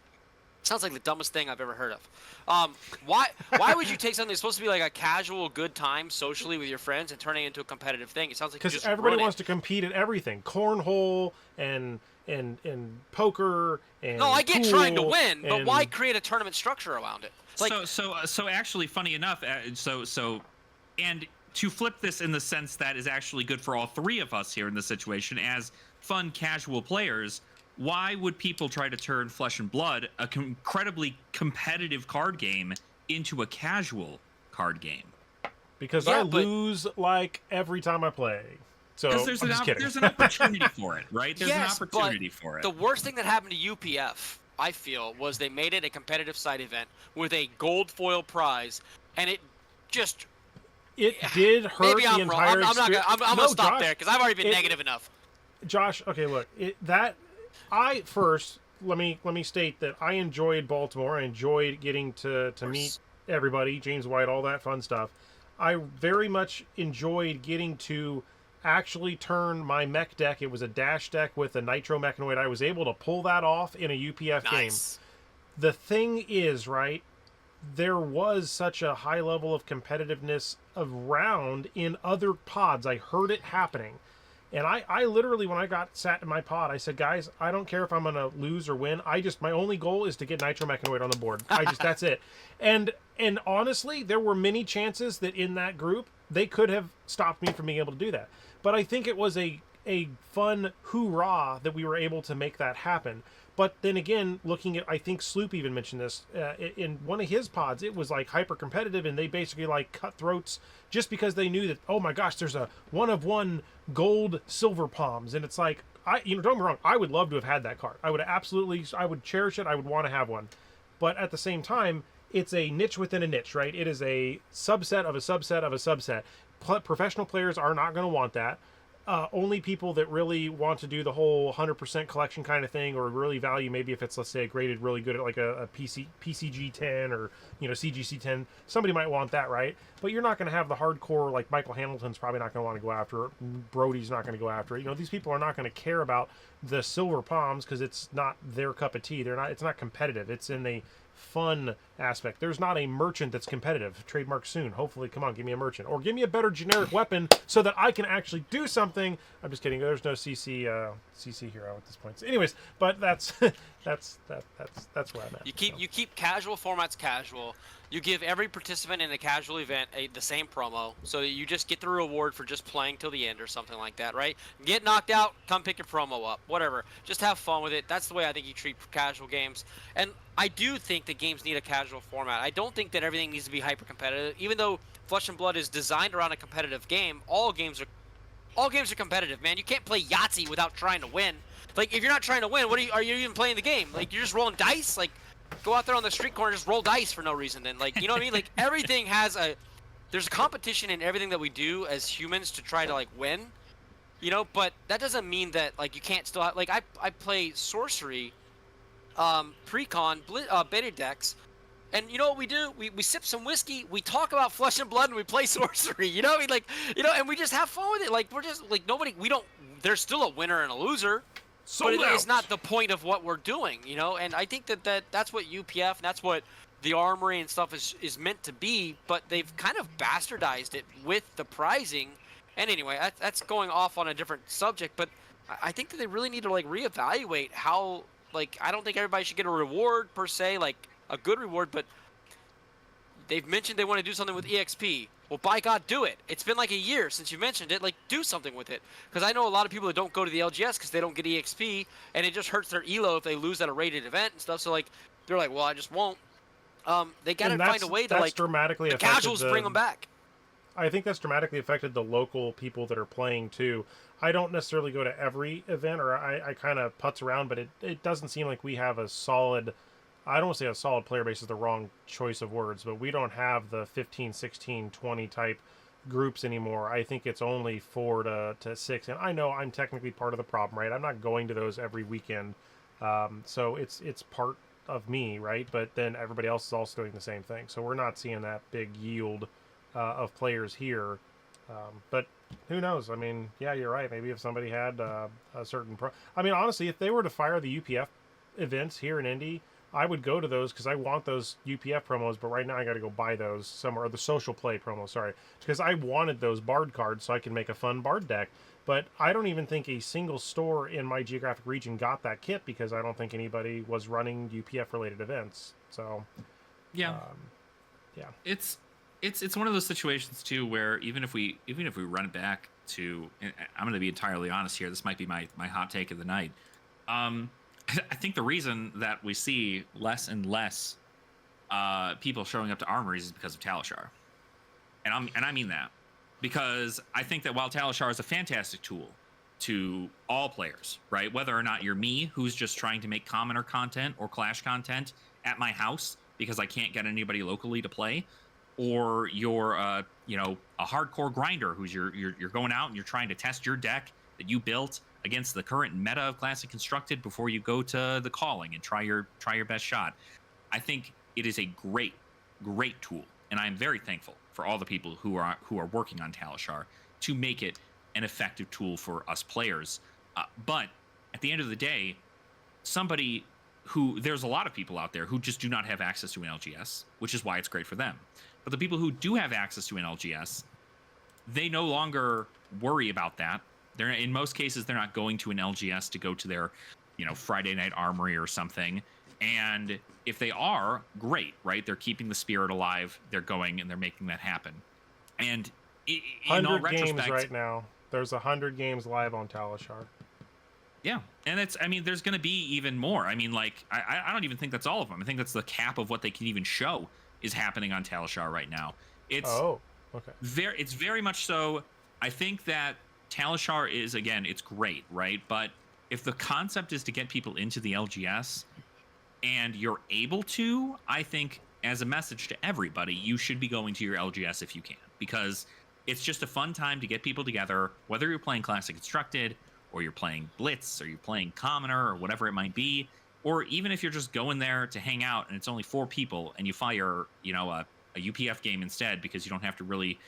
Sounds like the dumbest thing I've ever heard of. Why would you take something that's supposed to be like a casual good time socially with your friends and turn it into a competitive thing? It sounds like because everybody wants to compete at everything, cornhole and poker and no, I get trying to win, but why create a tournament structure around it? Like, so actually, funny enough, and to flip this in the sense that is actually good for all three of us here in this situation as fun casual players. Why would people try to turn Flesh and Blood, a incredibly competitive card game, into a casual card game? Because I lose like every time I play. So Because I'm just kidding. there's an opportunity for it, right? There's Yes, an opportunity but for it. the worst thing that happened to UPF, I feel, was they made it a competitive side event with a gold foil prize, and it just It did hurt maybe the I'm wrong. entire I'm not gonna. experience. I'm No, gonna stop Josh, there because I've already been it- negative enough. Josh, okay, look, I first let me state that I enjoyed Baltimore. I enjoyed getting to meet everybody, James White, all that fun stuff. I very much enjoyed getting to actually turn my mech deck. It was a dash deck with a Nitro Mechanoid. I was able to pull that off in a UPF game. Nice. The thing is, right, there was such a high level of competitiveness around in other pods. I heard it happening. And I literally, when I got sat in my pod, I said, guys, I don't care if I'm going to lose or win. My only goal is to get Nitro Mechanoid on the board. That's it. And honestly, there were many chances that in that group, they could have stopped me from being able to do that. But I think it was a fun hoorah that we were able to make that happen. But then again, looking at, I think Sloop even mentioned this in one of his pods, it was like hyper competitive, and they basically like cut throats just because they knew that, oh my gosh, there's a 1-of-1 gold silver palms, and it's like, don't get me wrong, I would love to have had that card. I would cherish it. I would want to have one, but at the same time, it's a niche within a niche, right? It is a subset of a subset of a subset. Professional players are not going to want that. Only people that really want to do the whole 100% collection kind of thing, or really value, maybe if it's, let's say, graded really good at like a PCG 10 or CGC 10, somebody might want that, right? But you're not going to have the hardcore, like Michael Hamilton's probably not going to want to go after it. Brody's not going to go after it. These people are not going to care about the silver palms because it's not their cup of tea. It's not competitive. It's in a fun aspect. There's not a merchant that's competitive. Trademark soon. Hopefully, come on, give me a merchant, or give me a better generic weapon so that I can actually do something. I'm just kidding. There's no CC hero at this point. So anyways, but that's where I'm at. You keep casual formats casual. You give every participant in a casual event the same promo, so that you just get the reward for just playing till the end or something like that, right? Get knocked out, come pick your promo up, whatever. Just have fun with it. That's the way I think you treat casual games. And I do think that games need a casual format. I don't think that everything needs to be hyper competitive. Even though Flesh and Blood is designed around a competitive game, all games are competitive, man. You can't play Yahtzee without trying to win. Like, if you're not trying to win, are you even playing the game? Like, you're just rolling dice? Like, go out there on the street corner and just roll dice for no reason then. Like, you know what I mean? Like, everything there's a competition in everyththing that we do as humans to try to, like, win. But that doesn't mean that, like, you can't still like, I play sorcery, pre-con, beta decks, and you know what we do? We sip some whiskey, we talk about Flesh and Blood, and we play sorcery. You know what I mean? Like, and we just have fun with it. Like, we're just, like, there's still a winner and a loser. But it's not the point of what we're doing, And I think that's what UPF, and that's what the Armory and stuff is meant to be. But they've kind of bastardized it with the prizing. And anyway, that's going off on a different subject. But I think that they really need to, like, reevaluate how, like, I don't think everybody should get a reward per se, like a good reward. But they've mentioned they want to do something with EXP. Well, by God, do it. It's been like a year since you mentioned it. Like, do something with it. Because I know a lot of people that don't go to the LGS because they don't get EXP, and it just hurts their elo if they lose at a rated event and stuff. So, like, they're like, well, I just won't. They got to find a way to, like, dramatically the casuals bring them back. I think that's dramatically affected the local people that are playing, too. I don't necessarily go to every event, or I kind of putz around, but it doesn't seem like we have a solid... I don't want to say a solid player base is the wrong choice of words, but we don't have the 15, 16, 20 type groups anymore. I think it's only 4 to 6. And I know I'm technically part of the problem, right? I'm not going to those every weekend. So it's part of me, right? But then everybody else is also doing the same thing. So we're not seeing that big yield of players here. But who knows? I mean, yeah, you're right. Maybe if somebody had a certain... honestly, if they were to fire the UPF events here in Indy, I would go to those because I want those UPF promos, but right now I got to go buy those somewhere, or the social play promo, sorry, because I wanted those Bard cards so I can make a fun Bard deck. But I don't even think a single store in my geographic region got that kit because I don't think anybody was running UPF related events. So, yeah, it's one of those situations too where even if we run it back to, and I'm going to be entirely honest here, this might be my hot take of the night. I think the reason that we see less and less people showing up to armories is because of Talishar, and I mean that. because I think that while Talishar is a fantastic tool to all players, right? Whether or not you're me, who's just trying to make commoner content or Clash content at my house because I can't get anybody locally to play, or you're a hardcore grinder who's you're going out and you're trying to test your deck that you built against the current meta of Classic Constructed before you go to the calling and try your best shot. I think it is a great tool, and I'm very thankful for all the people who are working on Talishar to make it an effective tool for us players. But at the end of the day, there's a lot of people out there who just do not have access to an LGS, which is why it's great for them. But the people who do have access to an LGS, they no longer worry about that. In most cases, they're not going to an LGS to go to their, Friday Night Armory or something. And if they are, great, right? They're keeping the spirit alive. They're going and they're making that happen. And in all 100 retrospect, games right now. There's 100 games live on Talishar. Yeah, and there's going to be even more. I don't even think that's all of them. I think that's the cap of what they can even show is happening on Talishar right now. It's very much so. I think that Talishar is, again, it's great, right? But if the concept is to get people into the LGS and you're able to, I think as a message to everybody, you should be going to your LGS if you can, because it's just a fun time to get people together, whether you're playing Classic Constructed or you're playing Blitz or you're playing Commoner or whatever it might be, or even if you're just going there to hang out and it's only 4 people and you fire, a UPF game instead because you don't have to really,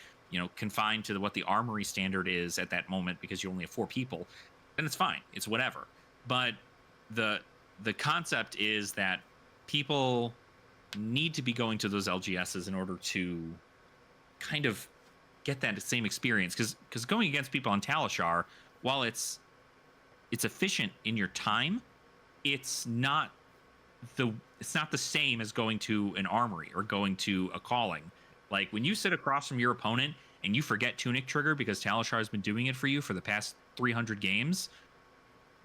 confine to what the Armory standard is at that moment because you only have 4 people, then it's fine. It's whatever. But the concept is that people need to be going to those LGSs in order to kind of get that same experience, because going against people on Talishar, while it's efficient in your time, it's not the same as going to an Armory or going to a calling. Like when you sit across from your opponent and you forget Tunic Trigger because Talishar has been doing it for you for the past 300 games,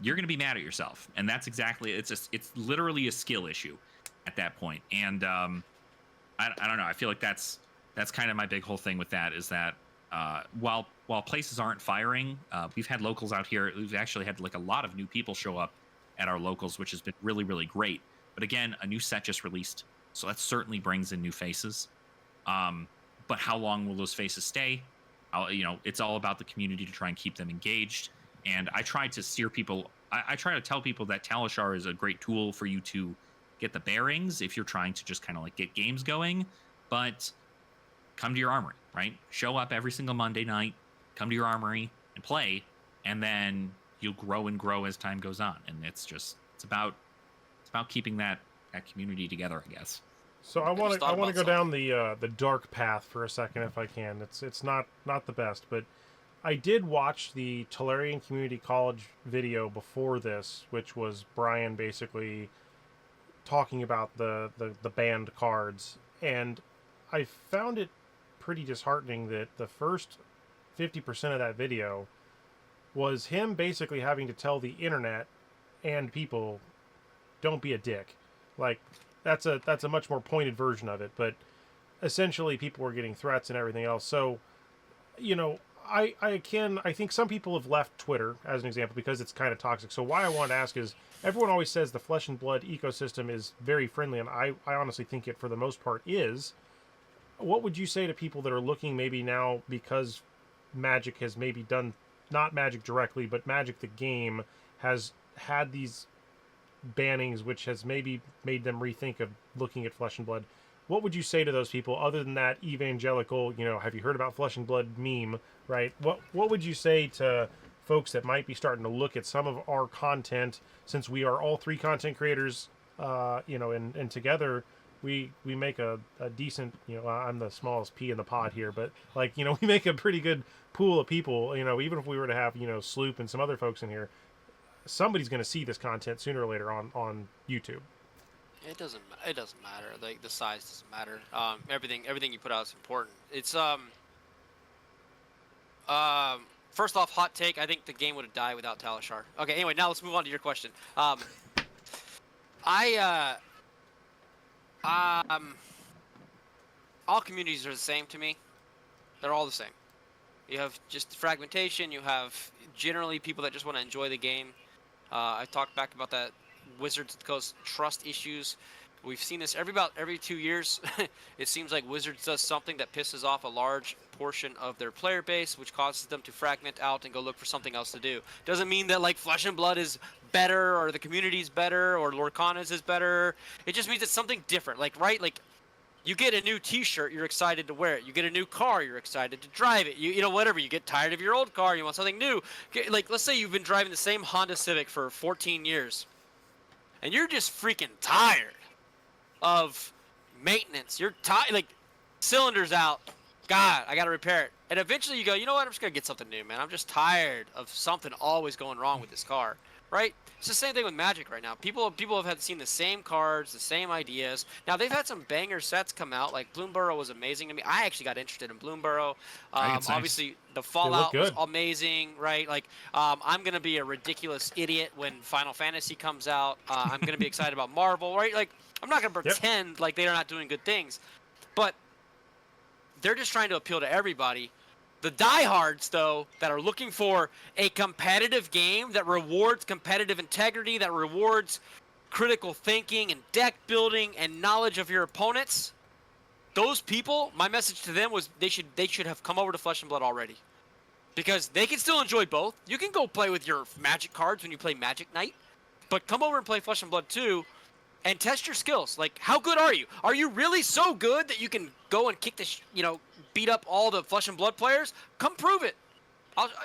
you're going to be mad at yourself. And that's exactly, it's literally a skill issue at that point. And I don't know. I feel like that's kind of my big whole thing with that is that while places aren't firing, we've had locals out here. We've actually had like a lot of new people show up at our locals, which has been really, really great. But again, a new set just released, so that certainly brings in new faces. But how long will those faces stay? It's all about the community to try and keep them engaged. And I try to steer people. I try to tell people that Talishar is a great tool for you to get the bearings if you're trying to just kind of like get games going. But come to your Armory, right? Show up every single Monday night, come to your Armory and play, and then you'll grow and grow as time goes on. And it's about keeping that community together, I guess. So I want to go down the dark path for a second if I can. It's not the best, but I did watch the Tolarian Community College video before this, which was Brian basically talking about the banned cards, and I found it pretty disheartening that the first 50% of that video was him basically having to tell the internet and people, don't be a dick. Like, that's a much more pointed version of it, but essentially people were getting threats and everything else. So, I think some people have left Twitter as an example because it's kind of toxic. So why I want to ask is, everyone always says the Flesh and Blood ecosystem is very friendly, and I honestly think it for the most part is. What would you say to people that are looking maybe now because Magic has maybe done, not Magic directly, but Magic the game has had these bannings which has maybe made them rethink of looking at Flesh and Blood? What would you say to those people other than that evangelical, have you heard about Flesh and Blood meme, right? What would you say to folks that might be starting to look at some of our content, since we are all 3 content creators, and together we make a decent, I'm the smallest pea in the pod here, but we make a pretty good pool of people, even if we were to have, Sloop and some other folks in here, somebody's going to see this content sooner or later on YouTube. It doesn't matter. Like, the size doesn't matter. Everything you put out is important. It's first off, hot take. I think the game would have died without Talishar. Okay. Anyway, now let's move on to your question. All communities are the same to me. They're all the same. You have just fragmentation. You have generally people that just want to enjoy the game. I talked back about that Wizards of the Coast trust issues. We've seen this every 2 years. It seems like Wizards does something that pisses off a large portion of their player base, which causes them to fragment out and go look for something else to do. Doesn't mean that like Flesh and Blood is better or the community's better or Lorcana's is better. It just means it's something different. Like, right? Like, you get a new T-shirt, you're excited to wear it. You get a new car, you're excited to drive it. You know, whatever. You get tired of your old car, you want something new. Like, let's say you've been driving the same Honda Civic for 14 years, and you're just freaking tired of maintenance. You're tired, like, cylinders out. God, I gotta repair it. And eventually you go, you know what? I'm just gonna get something new, man. I'm just tired of something always going wrong with this car, right? It's the same thing with Magic right now. People have seen the same cards, the same ideas. Now they've had some banger sets come out. Like Bloomburrow was amazing to me. I actually got interested in Bloomburrow. Obviously the Fallout was amazing, right? Like I'm gonna be a ridiculous idiot when Final Fantasy comes out. I'm gonna be excited about Marvel, right? Like I'm not gonna pretend like they're not doing good things, but they're just trying to appeal to everybody. The diehards, though, that are looking for a competitive game that rewards competitive integrity, that rewards critical thinking and deck building and knowledge of your opponents, those people, my message to them was they should have come over to Flesh and Blood already. Because they can still enjoy both. You can go play with your Magic cards when you play Magic Night, but come over and play Flesh and Blood 2 and test your skills. Like, how good are you? Are you really so good that you can go and kick the, beat up all the Flesh and Blood players? Come prove it.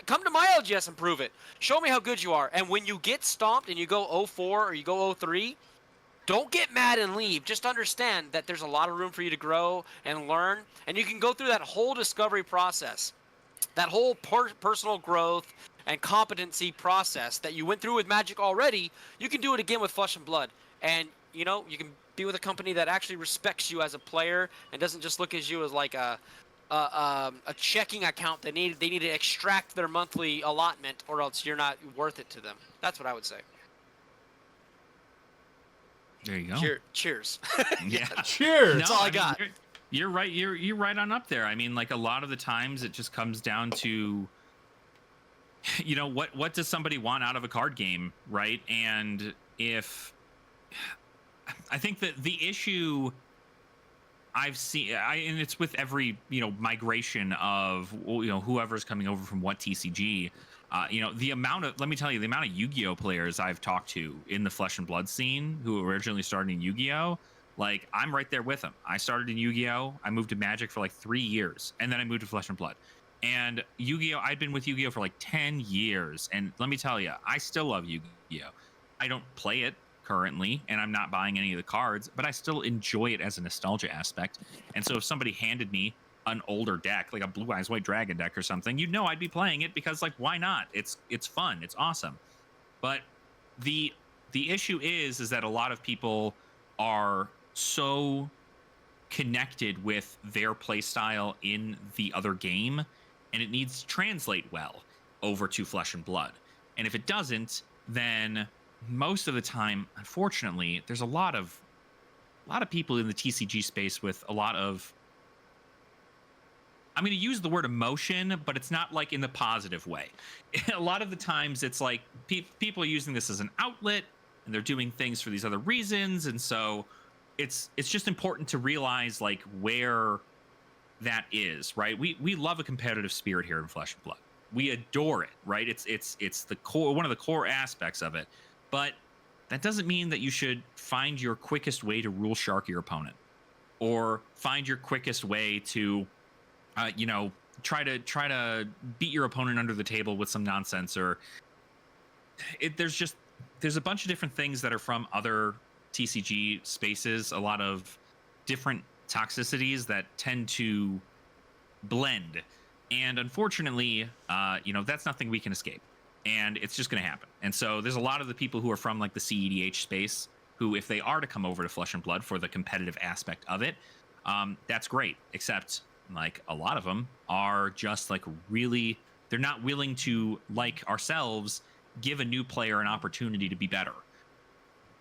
Come to my LGS and prove it. Show me how good you are. And when you get stomped and you go 0-4 or you go 0-3, don't get mad and leave. Just understand that there's a lot of room for you to grow and learn. And you can go through that whole discovery process, that whole personal growth and competency process that you went through with Magic already. You can do it again with Flesh and Blood. And you can be with a company that actually respects you as a player and doesn't just look at you as like a checking account. They need to extract their monthly allotment, or else you're not worth it to them. That's what I would say. There you go. Cheers. Yeah. Cheers. That's all I got. You're right. You're right on up there. I mean, like a lot of the times, it just comes down to, what does somebody want out of a card game, right? And I think that the issue I've seen, and it's with every migration of whoever's coming over from what TCG, the amount of Yu-Gi-Oh players I've talked to in the Flesh and Blood scene who originally started in Yu-Gi-Oh, like I'm right there with them. I started in Yu-Gi-Oh, I moved to Magic for like 3 years, and then I moved to Flesh and Blood. And Yu-Gi-Oh, I'd been with Yu-Gi-Oh for like 10 years, and let me tell you, I still love Yu-Gi-Oh. I don't play it currently, and I'm not buying any of the cards, but I still enjoy it as a nostalgia aspect. And so if somebody handed me an older deck, like a Blue Eyes White Dragon deck or something, I'd be playing it because, like, why not? It's fun, it's awesome. But the issue is that a lot of people are so connected with their play style in the other game, and it needs to translate well over to Flesh and Blood. And if it doesn't, then most of the time, unfortunately, there's a lot of people in the TCG space with a lot of, I'm going to use the word emotion, but it's not like in the positive way. A lot of the times it's like people are using this as an outlet, and they're doing things for these other reasons. And so it's just important to realize like where that is, right? We love a competitive spirit here in Flesh and Blood. We adore it, right? It's the core, one of the core aspects of it. But that doesn't mean that you should find your quickest way to rule shark your opponent, or find your quickest way to, try to beat your opponent under the table with some nonsense. Or there's a bunch of different things that are from other TCG spaces. A lot of different toxicities that tend to blend, and unfortunately, that's nothing we can escape. And it's just going to happen. And so there's a lot of the people who are from like the CEDH space who, if they are to come over to Flesh and Blood for the competitive aspect of it, that's great. Except like a lot of them are just like really, they're not willing to, like ourselves, give a new player an opportunity to be better.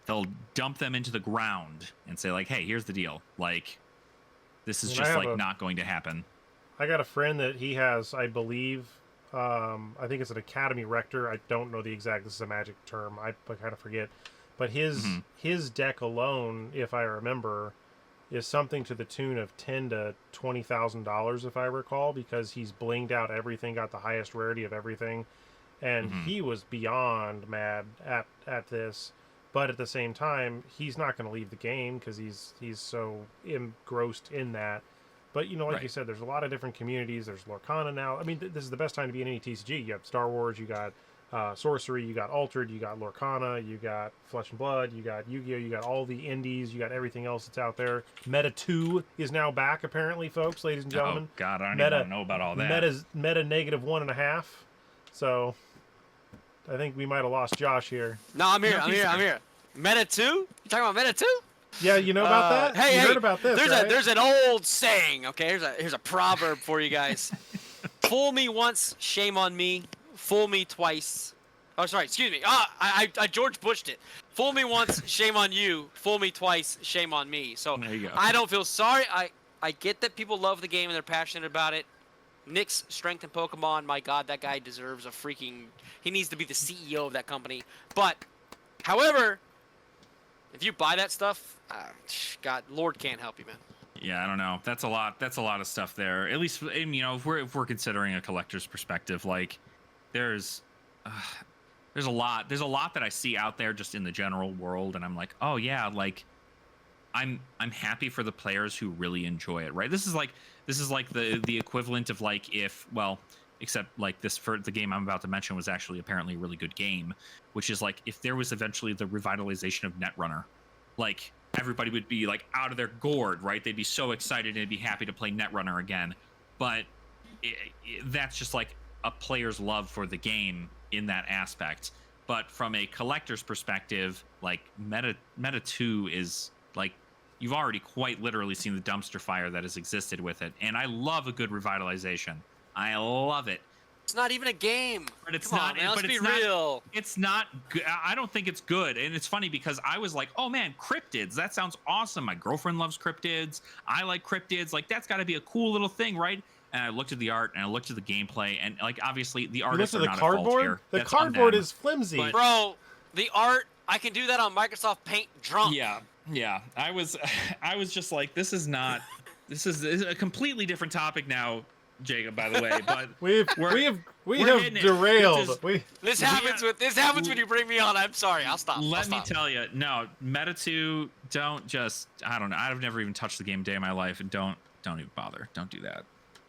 They'll dump them into the ground and say like, hey, here's the deal. Like, this is just like not going to happen. I got a friend that he has, I believe, I think it's an Academy Rector. I don't know the exact. This is a Magic term. I kind of forget. But his deck alone, if I remember, is something to the tune of $10,000 to $20,000, if I recall, because he's blinged out everything, got the highest rarity of everything, and he was beyond mad at this. But at the same time, he's not going to leave the game because he's so engrossed in that. But, you know, like you said, there's a lot of different communities. There's Lorcana now. I mean, this is the best time to be in any TCG. You have Star Wars, you got Sorcery, you got Altered, you got Lorcana, you got Flesh and Blood, you got Yu-Gi-Oh!, you got all the indies, you got everything else that's out there. Meta 2 is now back, apparently, folks, ladies and gentlemen. Oh, God, I don't even know about all that. Meta -1.5. So, I think we might have lost Josh here. No, I'm here. Meta 2? You talking about Meta 2? Yeah, you know about that? Hey, you heard about this, right? There's an old saying, okay? Here's a proverb for you guys. Fool me once, shame on me. Fool me twice. Oh, sorry, excuse me. I George Bushed it. Fool me once, shame on you. Fool me twice, shame on me. So there you go. I don't feel sorry. I get that people love the game and they're passionate about it. Nick's strength in Pokemon, my God, that guy deserves a freaking... He needs to be the CEO of that company. But, however... If you buy that stuff, God, Lord can't help you, man. Yeah, I don't know. That's a lot. That's a lot of stuff there. At least, you know, if we're considering a collector's perspective, like there's a lot. There's a lot that I see out there just in the general world, and I'm like, oh yeah, like I'm happy for the players who really enjoy it. Right? This is like the equivalent of like if except like this for the game I'm about to mention was actually apparently a really good game, which is like if there was eventually the revitalization of Netrunner, like everybody would be like out of their gourd, right? They'd be so excited and be happy to play Netrunner again. But that's just like a player's love for the game in that aspect. But from a collector's perspective, like Meta 2 is like you've already quite literally seen the dumpster fire that has existed with it, and I love a good revitalization. I love it. It's not even a game. But it's Come not. on, man, let's but be it's real. It's not. I don't think it's good. And it's funny because I was like, "Oh man, cryptids. That sounds awesome. My girlfriend loves cryptids. I like cryptids. Like that's got to be a cool little thing, right?" And I looked at the art and I looked at the gameplay, and like obviously the artists are not at fault here. The That's on cardboard them. is flimsy. But- Bro, the art, I can do that on Microsoft Paint drunk. Yeah. I was just like, this is a completely different topic now, Jacob. By the way, but we have hitting it. derailed. This happens when you bring me on. I'm sorry. I'll stop. Let me tell you, no, Meta 2, don't just. I don't know. I've never even touched the game a day in my life, and don't even bother. Don't do that.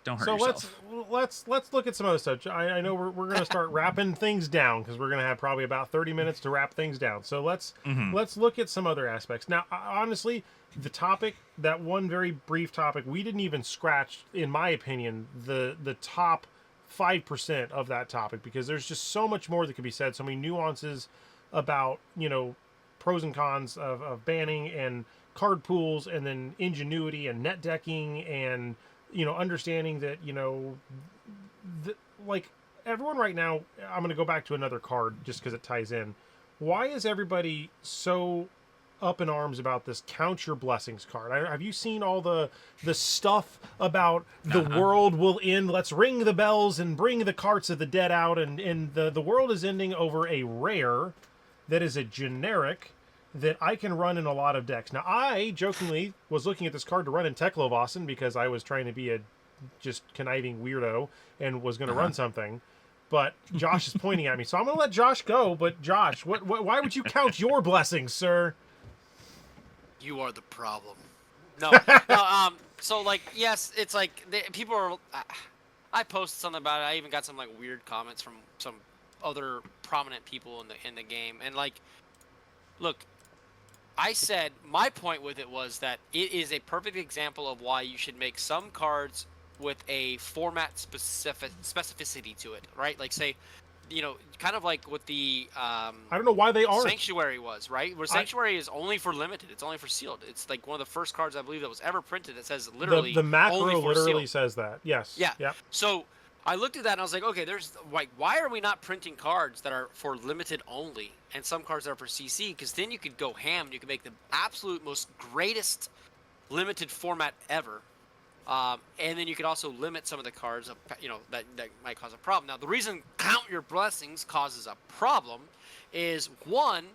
Don't hurt yourself. Let's look at some other stuff. I know we're going to start wrapping things down because we're going to have probably about 30 minutes to wrap things down. So let's look at some other aspects. Now, honestly, the topic, that one very brief topic, we didn't even scratch, in my opinion, the top 5% of that topic because there's just so much more that could be said, so many nuances about, you know, pros and cons of banning and card pools and then ingenuity and net decking and, you know, understanding that, you know, like everyone right now, I'm going to go back to another card just because it ties in. Why is everybody so up in arms about this Count Your Blessings card? Have you seen all the stuff about the world will end? Let's ring the bells and bring the carts of the dead out. And the world is ending over a rare that is a generic that I can run in a lot of decks. Now, I jokingly was looking at this card to run in Teklovasen because I was trying to be a just conniving weirdo and was going to run something. But Josh is pointing at me, so I'm going to let Josh go. But Josh, why would you count your blessings, sir? You are the problem. No, so like, yes, it's like people are. I posted something about it. I even got some like weird comments from some other prominent people in the game, and like, look. I said my point with it was that it is a perfect example of why you should make some cards with a format specificity to it, right? Like say, you know, kind of like with the I don't know why they aren't. Sanctuary was, right? Where Sanctuary is only for limited. It's only for sealed. It's like one of the first cards I believe that was ever printed that says literally the macro only for literally sealed. says that. Yes. Yeah. Yep. So I looked at that and I was like, okay, there's like, why are we not printing cards that are for limited only and some cards that are for CC? Because then you could go ham. You could make the absolute most greatest limited format ever And then you could also limit some of the cards, that might cause a problem. Now, the reason count your blessings causes a problem is, one,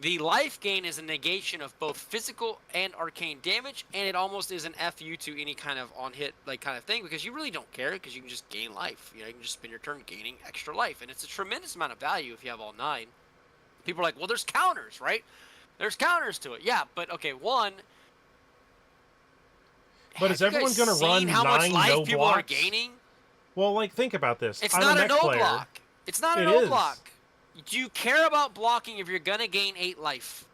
the life gain is a negation of both physical and arcane damage, and it almost is an FU to any kind of on-hit kind of thing, because you really don't care, because you can just gain life. You can just spend your turn gaining extra life, and it's a tremendous amount of value if you have all 9. People are like, well, there's counters, right? There's counters to it. Yeah, but okay, one... But is everyone going to run how 9 much life no people blocks? are gaining? Well, think about this. It's I'm not a a mech no player. block. It's not a It no is. block. Do you care about blocking if you're going to gain 8 life?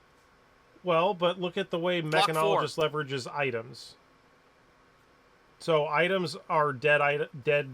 Well, but look at the way Block 4 leverages items. So items are dead,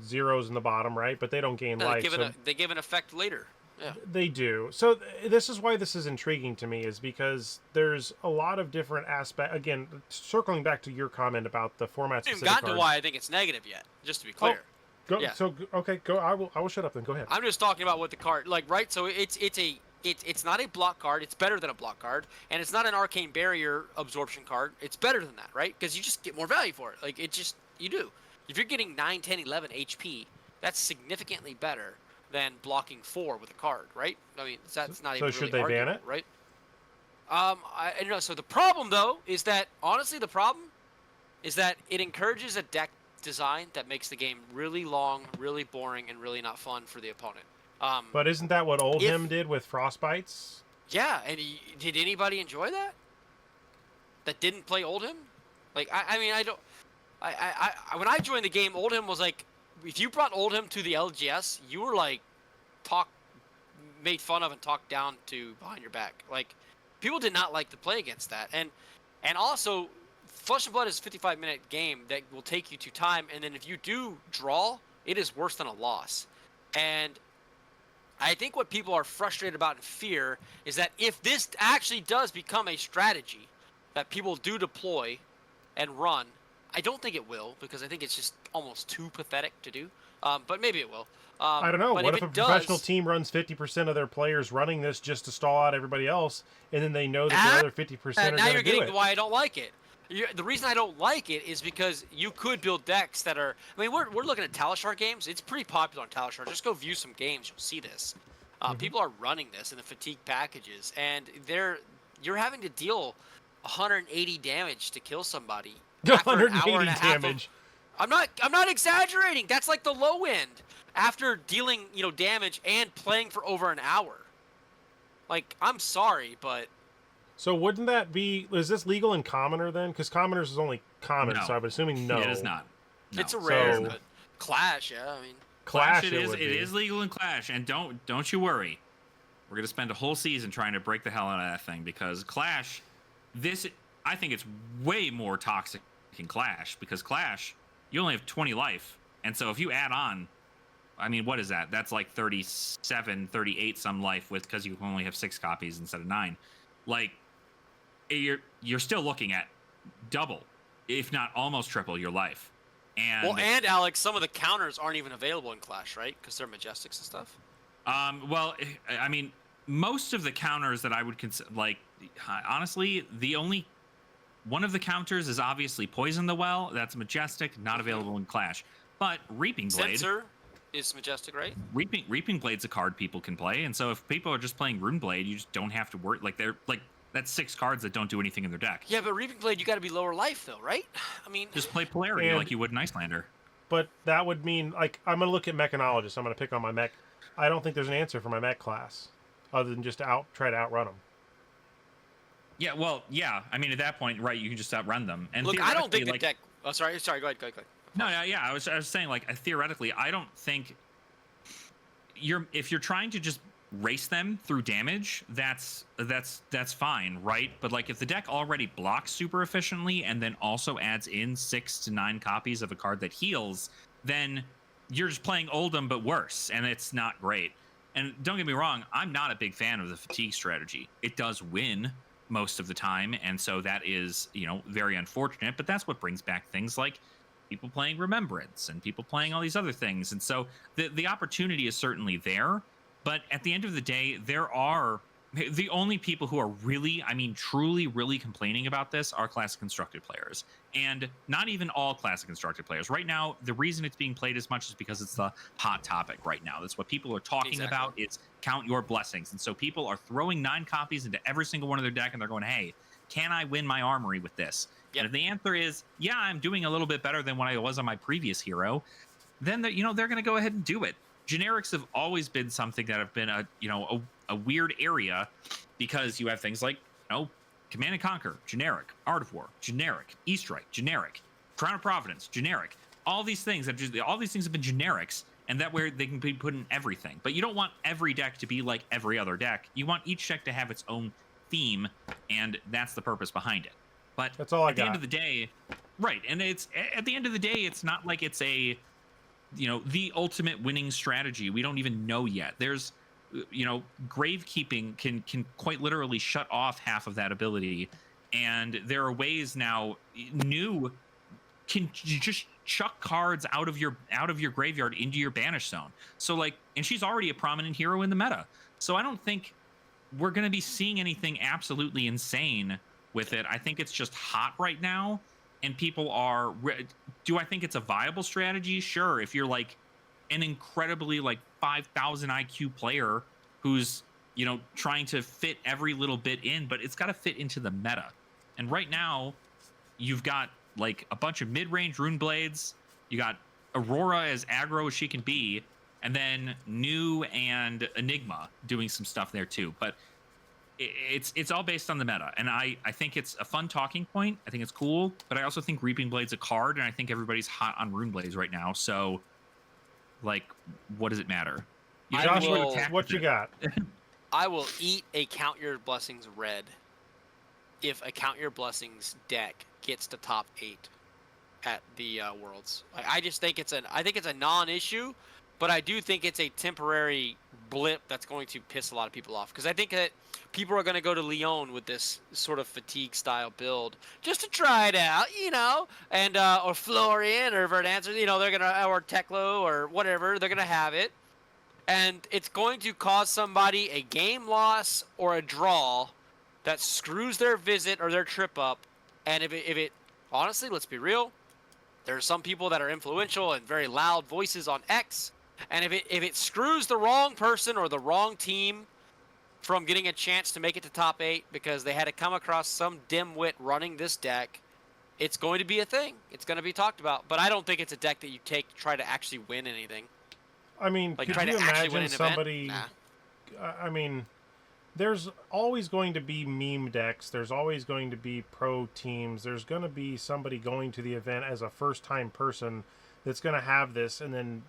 zeros in the bottom, right? But they don't gain No, life. they give an effect later. Yeah. They do. So this is why this is intriguing to me, is because there's a lot of different aspects. Again, circling back to your comment about the format I haven't specific gotten cards. to why I think it's negative yet, just to be clear. Go, Yeah. So okay, go. I will shut up then. Go ahead. I'm just talking about what the card, right? So it's not a block card. It's better than a block card, and it's not an arcane barrier absorption card. It's better than that, right? Because you just get more value for it. You do. If you're getting 9, 10, 11 HP, that's significantly better than blocking 4 with a card, right? I mean, that's not even. So should really they ban arguable, it? right? I don't know. So the problem, though, is that honestly, the problem is that it encourages a deck design that makes the game really long, really boring, and really not fun for the opponent. But isn't that what Oldhim did with Frostbites? Yeah, and did anybody enjoy that? That didn't play Oldhim? Like, I mean, I don't. When I joined the game, Oldhim was like, if you brought Oldhim to the LGS, you were like, made fun of and talked down to behind your back. Like, people did not like to play against that, and also, Flesh and Blood is a 55-minute game that will take you to time, and then if you do draw, it is worse than a loss. And I think what people are frustrated about and fear is that if this actually does become a strategy that people do deploy and run, I don't think it will, because I think it's just almost too pathetic to do. But maybe it will. I don't know. But What if a it professional does, team runs 50% of their players running this just to stall out everybody else, and then they know that the other 50% are now going you're to do getting it? to why I don't like it. The reason I don't like it is because you could build decks that are... I mean, we're looking at Talishar games. It's pretty popular on Talishar. Just go view some games. You'll see this. People are running this in the fatigue packages, and you're having to deal 180 damage to kill somebody. After an hour and a 180 half damage. I'm not exaggerating. That's like the low end. After dealing, damage and playing for over an hour. Like, I'm sorry, but... So wouldn't that be... Is this legal in Commoner then? Because Commoners is only Common, No. so I'm assuming no. It is not. No. It's a rare, So- but Clash, yeah, I mean... Clash it is. would It be. is legal in Clash, and don't you worry. We're gonna spend a whole season trying to break the hell out of that thing, because Clash, I think it's way more toxic in Clash, because Clash, you only have 20 life, and so if you add on, I mean, what is that? That's like 37, 38 some life because you only have 6 copies instead of 9. Like, you're still looking at double, if not almost triple your life. And Alex, some of the counters aren't even available in Clash, right? Because they're Majestics and stuff. Well, I mean, most of the counters that I would consider, like, honestly, the only one of the counters is obviously Poison the Well. That's Majestic, not available in Clash. But Reaping Blade. Censor is Majestic, right? Reaping Blade's a card people can play, and so if people are just playing Rune Blade, you just don't have to worry. Like, that's 6 cards that don't do anything in their deck. Yeah, but Reaping Blade, you got to be lower life, though, right? I mean, Just play Polarity And- like you would in Icelander. But that would mean, like, I'm going to look at Mechanologist. I'm going to pick on my mech. I don't think there's an answer for my mech class, other than just try to outrun them. Yeah, well, yeah. I mean, at that point, right, you can just outrun them. And look, I don't think theoretically, the deck... Oh, sorry, go ahead. No, yeah. I was saying, like, theoretically, I don't think if you're trying to just race them through damage, that's fine, right? But like, if the deck already blocks super efficiently and then also adds in 6 to 9 copies of a card that heals, then you're just playing Oldhim but worse, and it's not great. And don't get me wrong, I'm not a big fan of the fatigue strategy. It does win most of the time, and so that is, very unfortunate, but that's what brings back things like people playing Remembrance and people playing all these other things. And so the opportunity is certainly there, but at the end of the day, there are the only people who are really, I mean, truly, really complaining about this are Classic Constructed players. And not even all Classic Constructed players. Right now, the reason it's being played as much is because it's the hot topic right now. That's what people are talking about. It's count your blessings. And so people are throwing 9 copies into every single one of their deck, and they're going, hey, can I win my armory with this? Yep. And if the answer is, yeah, I'm doing a little bit better than what I was on my previous hero, then they're going to go ahead and do it. Generics have always been something that have been a weird area, because you have things like, Command and Conquer, generic. Art of War, generic. E-Strike, generic. Crown of Providence, generic. All these things have been generics, and that way they can be put in everything. But you don't want every deck to be like every other deck. You want each deck to have its own theme, and that's the purpose behind it. But that's all at the end of the day, right? And it's at the end of the day, it's not like it's a the ultimate winning strategy. We don't even know yet. There's gravekeeping can quite literally shut off half of that ability, and there are ways now you just chuck cards out of your graveyard into your banish zone. So and she's already a prominent hero in the meta, so I don't think we're going to be seeing anything absolutely insane with it. I think it's just hot right now, and people are do I think it's a viable strategy? Sure, if you're an incredibly 5,000 IQ player who's trying to fit every little bit in, but it's got to fit into the meta. And right now you've got a bunch of mid-range rune blades, you got Aurora as aggro as she can be, and then New and Enigma doing some stuff there too. But it's all based on the meta, and I think it's a fun talking point. I think it's cool, but I also think Reaping Blade's a card, and I think everybody's hot on Rune Blades right now. So what does it matter? Josh, what you got? I will eat a Count Your Blessings red if a Count Your Blessings deck gets to top 8 at the Worlds. I just think it's a non-issue, but I do think it's a temporary blip that's going to piss a lot of people off, because I think that people are going to go to Lyon with this sort of fatigue style build just to try it out, and or Florian or Verdancer, they're gonna, or Teklo or whatever, they're gonna have it, and it's going to cause somebody a game loss or a draw that screws their visit or their trip up. And if it honestly, let's be real, there are some people that are influential and very loud voices on X, and if it screws the wrong person or the wrong team from getting a chance to make it to top 8 because they had to come across some dimwit running this deck, it's going to be a thing. It's going to be talked about. But I don't think it's a deck that you take to try to actually win anything. I mean, could you imagine somebody... Nah. I mean, there's always going to be meme decks. There's always going to be pro teams. There's going to be somebody going to the event as a first-time person that's going to have this and then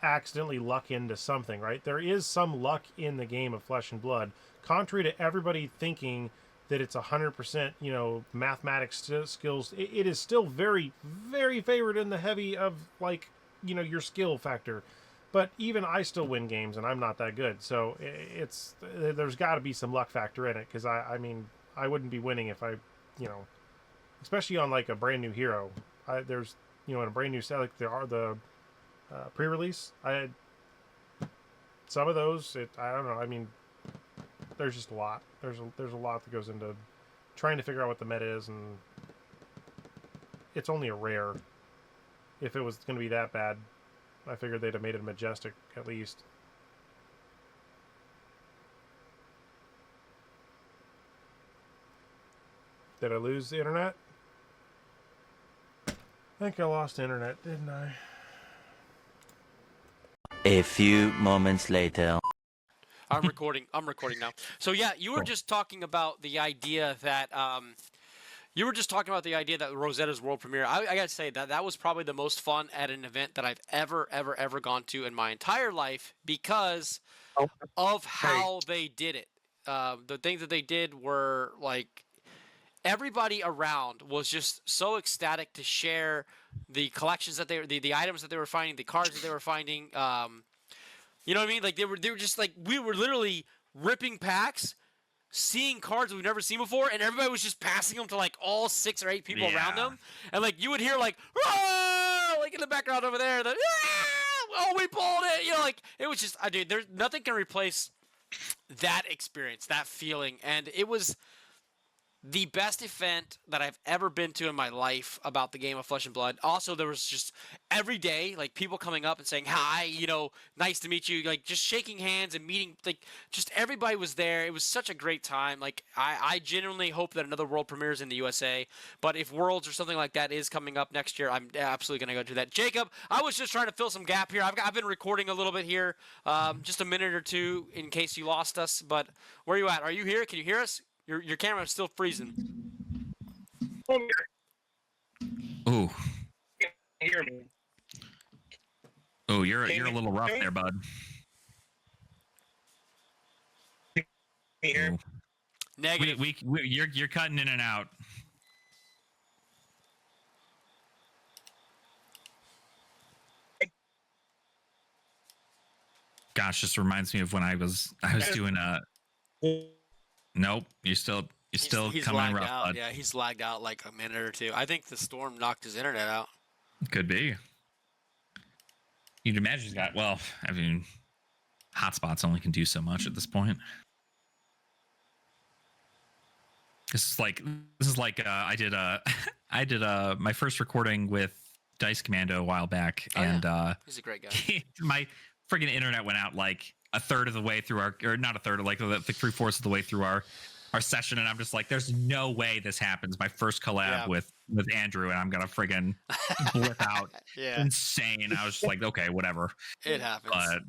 accidentally luck into something, right? There is some luck in the game of Flesh and Blood, contrary to everybody thinking that it's 100%, mathematics skills. It is still very, very favored in the heavy of your skill factor. But even I still win games, and I'm not that good. So there's got to be some luck factor in it, because I mean, I wouldn't be winning if I, especially on a brand new hero. There's in a brand new set, there are the pre-release. I had some of those. I don't know. I mean, there's just a lot. There's a lot that goes into trying to figure out what the meta is, and it's only a rare. If it was going to be that bad, I figured they'd have made it a Majestic at least. Did I lose the internet? I think I lost the internet, didn't I? A few moments later. I'm recording now. So yeah, you were just talking about the idea that Rosetta's world premiere. I gotta say that was probably the most fun at an event that I've ever gone to in my entire life, because of how they did it. The things that they did were everybody around was just so ecstatic to share the collections that the items that they were finding, the cards that they were finding. You know what I mean? They were just we were literally ripping packs, seeing cards we've never seen before, and everybody was just passing them to all 6 or 8 people around them, and you would hear "Ah!" in the background over there, "Ah! Oh, we pulled it!" It was just, dude, there's nothing can replace that experience, that feeling, and it was the best event that I've ever been to in my life about the game of Flesh and Blood. Also, there was just every day, like, people coming up and saying, hi, you know, nice to meet you, like, just shaking hands and meeting, like, just everybody was there. It was such a great time. Like, I genuinely hope that another world premieres in the USA, but if Worlds or something like that is coming up next year, I'm absolutely going to go do that. Jacob, I was just trying to fill some gap here. I've been recording a little bit here, just a minute or two in case you lost us, but where are you at? Are you here? Can you hear us? Your camera is still freezing. Ooh. Hear me. Oh, you're a little rough there, bud. Here. Negative. You're cutting in and out. Gosh, this reminds me of when I was doing a. Nope, you're still he's coming in rough, out. bud. Yeah, he's lagged out like a minute or two. I think the storm knocked his internet out. Could be. You'd imagine he's got. Well, I mean, hotspots only can do so much at this point. This is like I did my first recording with Dice Commando a while back, and he's a great guy. My friggin' internet went out like a third of the way through or not a third, like 3/4 of the way through our session, and I'm just like, there's no way this happens. My first collab with Andrew, and I'm gonna friggin' blip out. Yeah, insane. I was just like, okay, whatever. It happens. But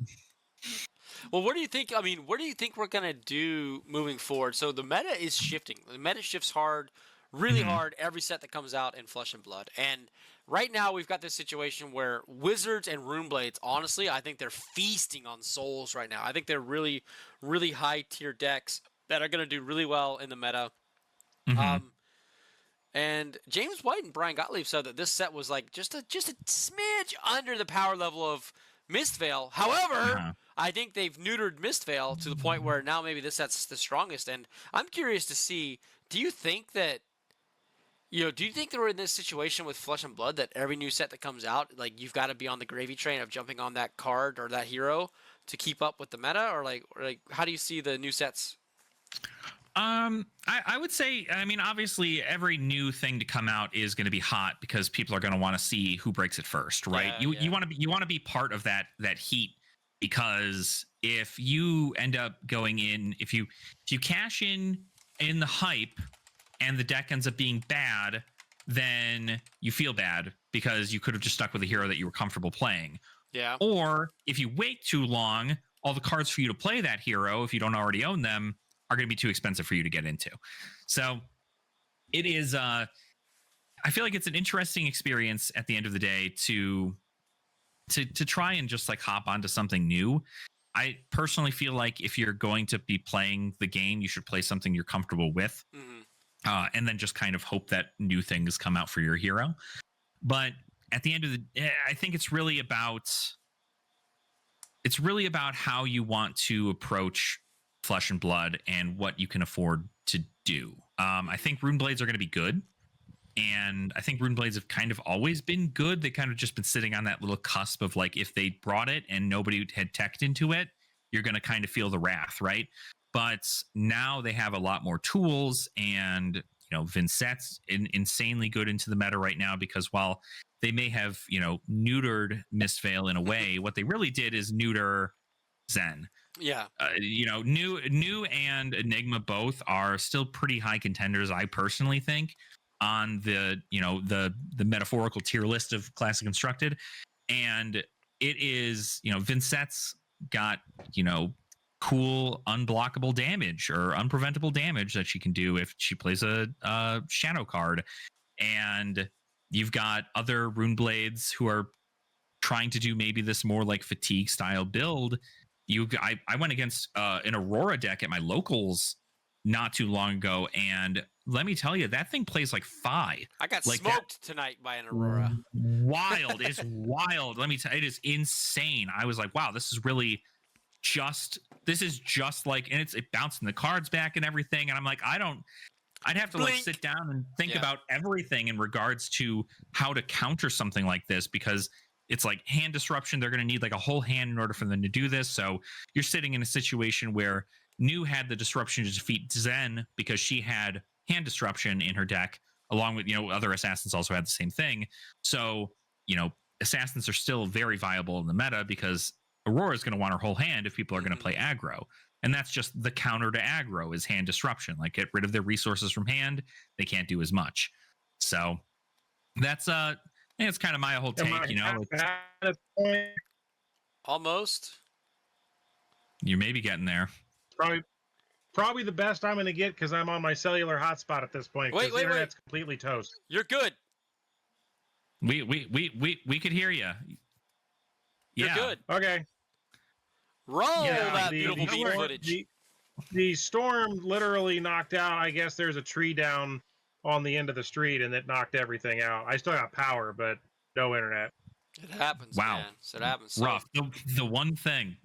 well, what do you think? I mean, what do you think we're gonna do moving forward? So the meta is shifting. The meta shifts hard, really hard, every set that comes out in Flesh and Blood. And right now we've got this situation where Wizards and Runeblades, honestly, I think they're feasting on souls right now. I think they're really, really high tier decks that are gonna do really well in the meta. And James White and Brian Gottlieb said that this set was like just a smidge under the power level of Mistveil. However, I think they've neutered Mistveil to the point where now maybe this set's the strongest. And I'm curious to see, do you think that we're in this situation with Flesh and Blood that every new set that comes out, like, you've got to be on the gravy train of jumping on that card or that hero to keep up with the meta, or like how do you see the new sets? I would say, I mean, obviously every new thing to come out is going to be hot because people are going to want to see who breaks it first, right? You want to be part of that heat, because if you end up going in, if you cash in the hype and the deck ends up being bad, then you feel bad because you could have just stuck with a hero that you were comfortable playing. Yeah. Or if you wait too long, all the cards for you to play that hero, if you don't already own them, are going to be too expensive for you to get into. So it is, I feel like it's an interesting experience at the end of the day to try and just like hop onto something new. I personally feel like if you're going to be playing the game, you should play something you're comfortable with, and then just kind of hope that new things come out for your hero. But at the end of the day, I think it's really about how you want to approach Flesh and Blood and what you can afford to do. I think Runeblades are going to be good, and I think Runeblades have kind of always been good. They kind of just been sitting on that little cusp of like, if they brought it and nobody had teched into it, you're going to kind of feel the wrath, right? But now they have a lot more tools, and Vincent's insanely good into the meta right now, because while they may have neutered Mistveil in a way, what they really did is neuter Zen. Yeah. New and Enigma both are still pretty high contenders, I personally think, on the metaphorical tier list of Classic Constructed. And it is, Vincent's got, cool unblockable damage or unpreventable damage that she can do if she plays a shadow card. And you've got other Runeblades who are trying to do maybe this more like fatigue style build. I went against an Aurora deck at my locals not too long ago, and let me tell you, that thing plays like Fi. I got like smoked tonight by an Aurora. Wild. It's wild. Let me tell you, it is insane. I was like, wow, this is just like, and it bouncing the cards back and everything. And I'm like, I'd have to like sit down and think about everything in regards to how to counter something like this, because it's like hand disruption. They're going to need like a whole hand in order for them to do this. So you're sitting in a situation where New had the disruption to defeat Zen because she had hand disruption in her deck, along with, other assassins also had the same thing. So, assassins are still very viable in the meta because Aurora is going to want her whole hand if people are going to play aggro. And that's just the counter to aggro is hand disruption. Like, get rid of their resources from hand, they can't do as much. So that's I think it's kind of my whole take, Almost. You may be getting there. Probably the best I'm going to get because I'm on my cellular hotspot at this point. Wait. Internet's completely toast. You're good. We could hear you. You're good. Okay. Roll that beautiful beat footage. The storm literally knocked out. I guess there's a tree down on the end of the street, and it knocked everything out. I still got power, but no internet. It happens. Wow. Man. So it happens. So, rough. The one thing.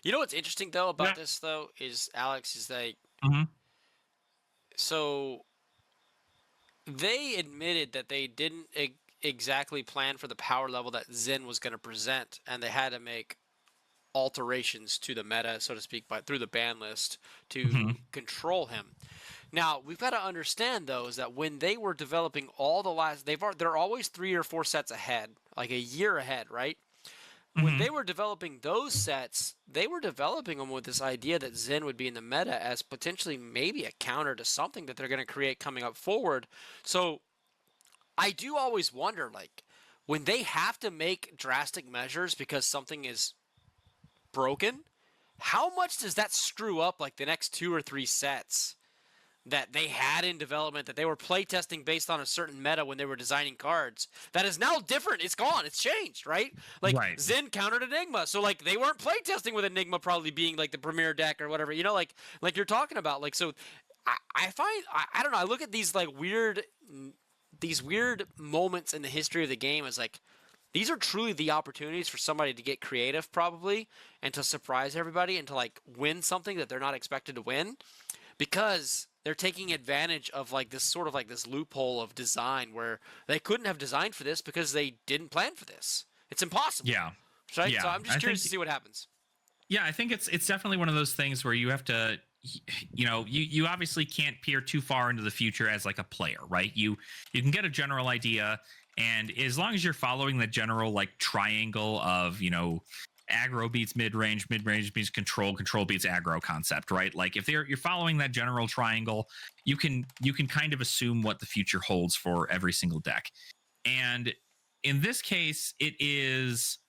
You know what's interesting though about this though is Alex is like, so they admitted that they didn't exactly plan for the power level that Zen was going to present, and they had to make alterations to the meta, so to speak, through the ban list to control him. Now we've got to understand though is that when they were developing all the last, they're always 3 or 4 sets ahead, like a year ahead, right? When they were developing those sets, they were developing them with this idea that Zen would be in the meta as potentially maybe a counter to something that they're going to create coming up forward. So I do always wonder, like, when they have to make drastic measures because something is broken, how much does that screw up, like, the next 2 or 3 sets that they had in development, that they were playtesting based on a certain meta when they were designing cards, that is now different. It's gone. It's changed, right? Like, Zen countered Enigma. So, like, they weren't playtesting with Enigma probably being, like, the premier deck or whatever, like you're talking about. Like, so I find, I don't know, I look at these, like, weird moments in the history of the game as, like, these are truly the opportunities for somebody to get creative probably and to surprise everybody and to, like, win something that they're not expected to win, because they're taking advantage of, like, this sort of, like, this loophole of design where they couldn't have designed for this because they didn't plan for this. It's impossible. Yeah. Right? Yeah. So I'm just curious to see what happens. Yeah, I think it's definitely one of those things where you have to, you obviously can't peer too far into the future as, like, a player, right? You can get a general idea, and as long as you're following the general, like, triangle of, aggro beats mid-range beats control beats aggro concept, right? Like, if you're following that general triangle, you can kind of assume what the future holds for every single deck. And in this case, it is,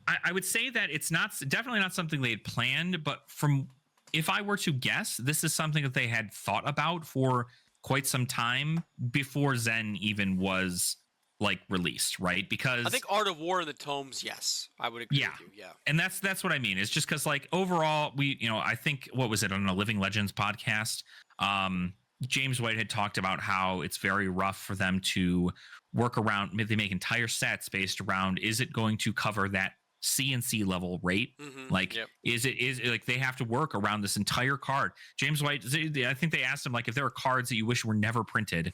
I would say that it's definitely not something they had planned, but if I were to guess, this is something that they had thought about for quite some time before Zen even was, like, released, right? Because I think Art of War in the tomes, yes, I would agree with you. Yeah, and that's what I mean. It's just because, like, overall, I think, what was it, on the Living Legends podcast, James White had talked about how it's very rough for them to work around. They make entire sets based around, is it going to cover that CNC level rate? Like, is it like they have to work around this entire card? James White, I think they asked him, like, if there are cards that you wish were never printed,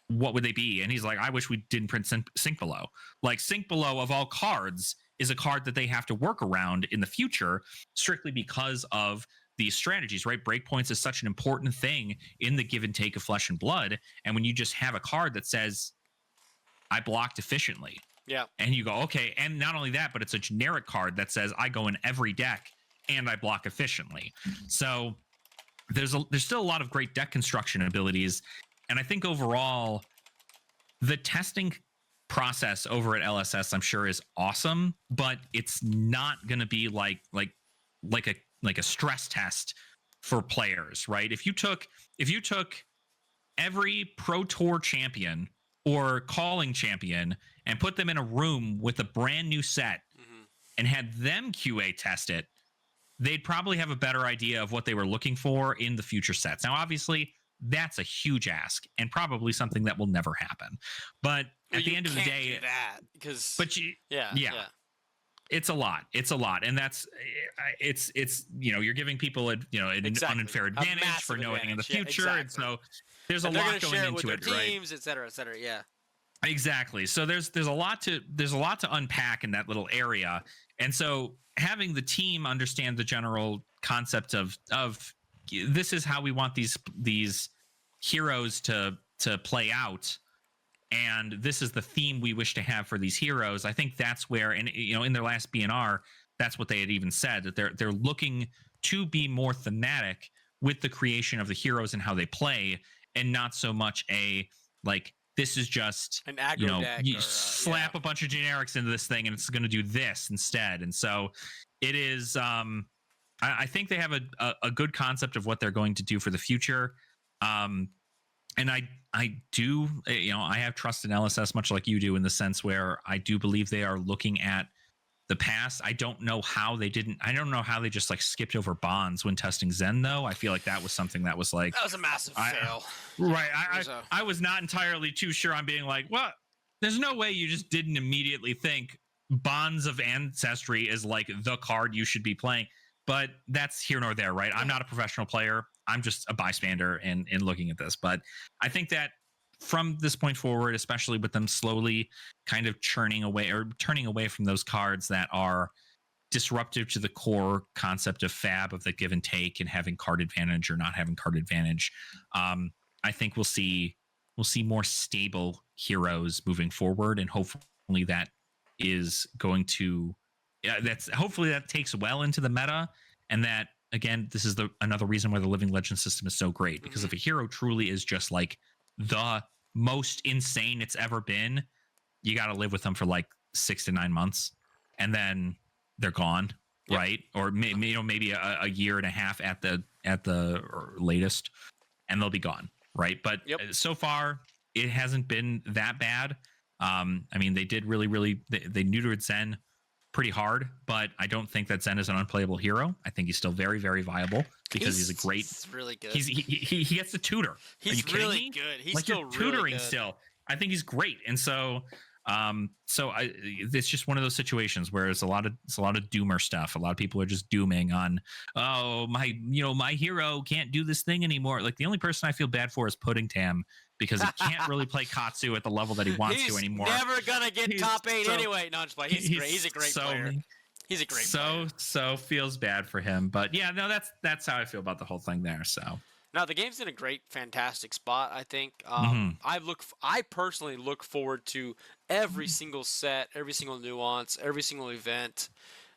what would they be? And he's like, I wish we didn't print Sink Below. Like, Sink Below of all cards is a card that they have to work around in the future strictly because of these strategies, right? Breakpoints is such an important thing in the give and take of Flesh and Blood. And when you just have a card that says, I blocked efficiently. Yeah. And you go, okay. And not only that, but it's a generic card that says, I go in every deck and I block efficiently. So there's still a lot of great deck construction abilities. And I think overall, the testing process over at LSS, I'm sure, is awesome, but it's not going to be like a stress test for players, right? If you took every Pro Tour champion or calling champion and put them in a room with a brand new set and had them QA test it, they'd probably have a better idea of what they were looking for in the future sets. Now, obviously, that's a huge ask and probably something that will never happen. But at the end of the day, it's a lot. And that's you're giving people an unfair advantage for knowing in the future. And so there's a lot going into it, right? Teams, et cetera, et cetera. Yeah. Exactly. So there's a lot to unpack in that little area. And so having the team understand the general concept of this is how we want these heroes to play out, and this is the theme we wish to have for these heroes. I think that's where, and in their last BNR, that's what they had even said, that they're looking to be more thematic with the creation of the heroes and how they play, and not so much a like this is just an aggro deck you or, slap a bunch of generics into this thing and it's going to do this instead. And so it is. I think they have a good concept of what they're going to do for the future. And I do, I have trust in LSS much like you do, in the sense where I do believe they are looking at the past. I don't know how they just like skipped over bonds when testing Zen, though. I feel like that was something that was like, that was a massive fail. Right. I was not entirely too sure. I'm being like, well, there's no way you just didn't immediately think Bonds of Ancestry is like the card you should be playing. But that's here nor there, right? I'm not a professional player. I'm just a bystander in looking at this. But I think that from this point forward, especially with them slowly kind of churning away or turning away from those cards that are disruptive to the core concept of Fab, of the give and take and having card advantage or not having card advantage, I think we'll see more stable heroes moving forward, and hopefully that is going to hopefully that takes well into the meta, and that again, this is another reason why the Living Legend system is so great, because if a hero truly is just like the most insane it's ever been, you got to live with them for like 6 to 9 months, and then they're gone, right? Or maybe a year and a half at the latest, and they'll be gone, right? But so far, it hasn't been that bad. I mean, they did really they neutered Zen pretty hard, but I don't think that Zen is an unplayable hero. I think he's still very, very viable because he's a great. He's really good. He gets to tutor. He's Are you kidding really me? good. He's like still you're tutoring really good. still. I think he's great, and so it's just one of those situations where it's a lot of doomer stuff. A lot of people are just dooming on, oh my hero can't do this thing anymore. Like the only person I feel bad for is Pudding Tam, because he can't really play Katsu at the level that he wants to anymore. He's never gonna get top 8 anyway. No, I'm just playing. He's great. He's a great player. He's a great player. So feels bad for him, but yeah, no, that's how I feel about the whole thing there. So. Now the game's in a great, fantastic spot. I think I personally look forward to every single set, every single nuance, every single event.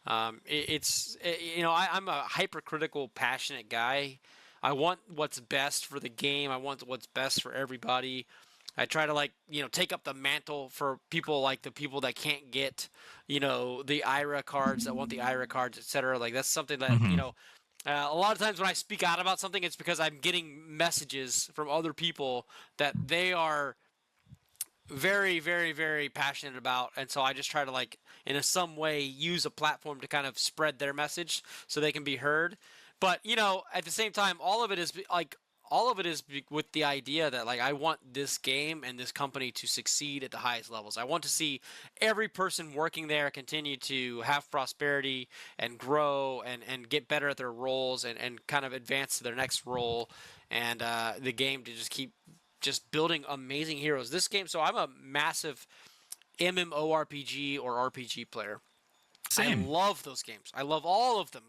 I'm a hypercritical, passionate guy. I want what's best for the game. I want what's best for everybody. I try to take up the mantle for people like the people that can't get the IRA cards, that want the IRA cards, etc. Like that's something that a lot of times when I speak out about something, it's because I'm getting messages from other people that they are very, very, very passionate about. And so I just try to in some way use a platform to kind of spread their message so they can be heard. But, at the same time, all of it is with the idea that I want this game and this company to succeed at the highest levels. I want to see every person working there continue to have prosperity and grow and get better at their roles and kind of advance to their next role, and the game to just keep just building amazing heroes. This game, so I'm a massive MMORPG or RPG player. Same. I love those games. I love all of them.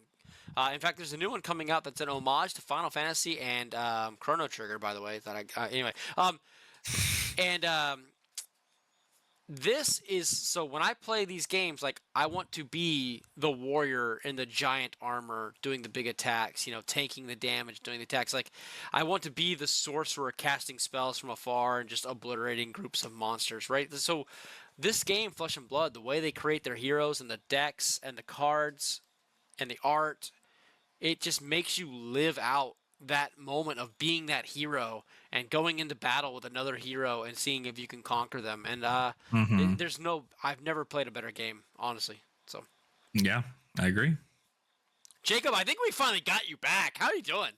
In fact, there's a new one coming out that's an homage to Final Fantasy and Chrono Trigger, by the way. This is so when I play these games, I want to be the warrior in the giant armor doing the big attacks, tanking the damage, doing the attacks. I want to be the sorcerer casting spells from afar and just obliterating groups of monsters, right? So this game, Flesh and Blood, the way they create their heroes and the decks and the cards and the art, it just makes you live out that moment of being that hero and going into battle with another hero and seeing if you can conquer them. And I've never played a better game, honestly. So yeah, I agree. Jacob, I think we finally got you back. How are you doing?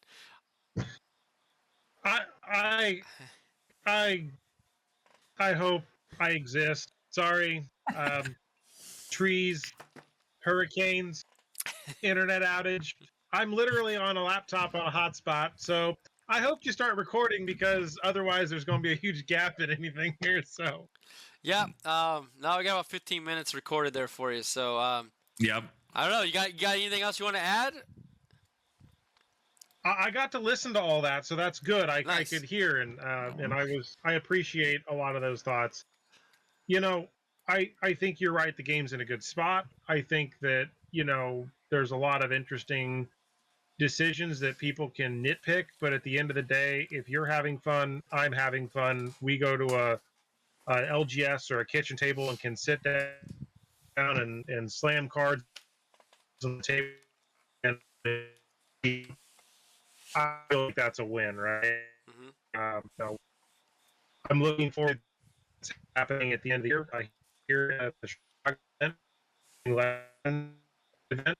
I hope I exist. Sorry. Trees, hurricanes, internet outage. I'm literally on a laptop on a hotspot, so I hope you start recording, because otherwise there's going to be a huge gap in anything here. So, yeah. Now we got about 15 minutes recorded there for you. So, yep. I don't know. You got anything else you want to add? I got to listen to all that, so that's good. I Nice. could hear, and I appreciate a lot of those thoughts. You know, I think you're right. The game's in a good spot. I think that there's a lot of interesting decisions that people can nitpick, but at the end of the day, if you're having fun, I'm having fun. We go to a LGS or a kitchen table and can sit down and slam cards on the table. And I feel like that's a win, right? So I'm looking forward to what's happening at the end of the year. I hear at the Chicago event,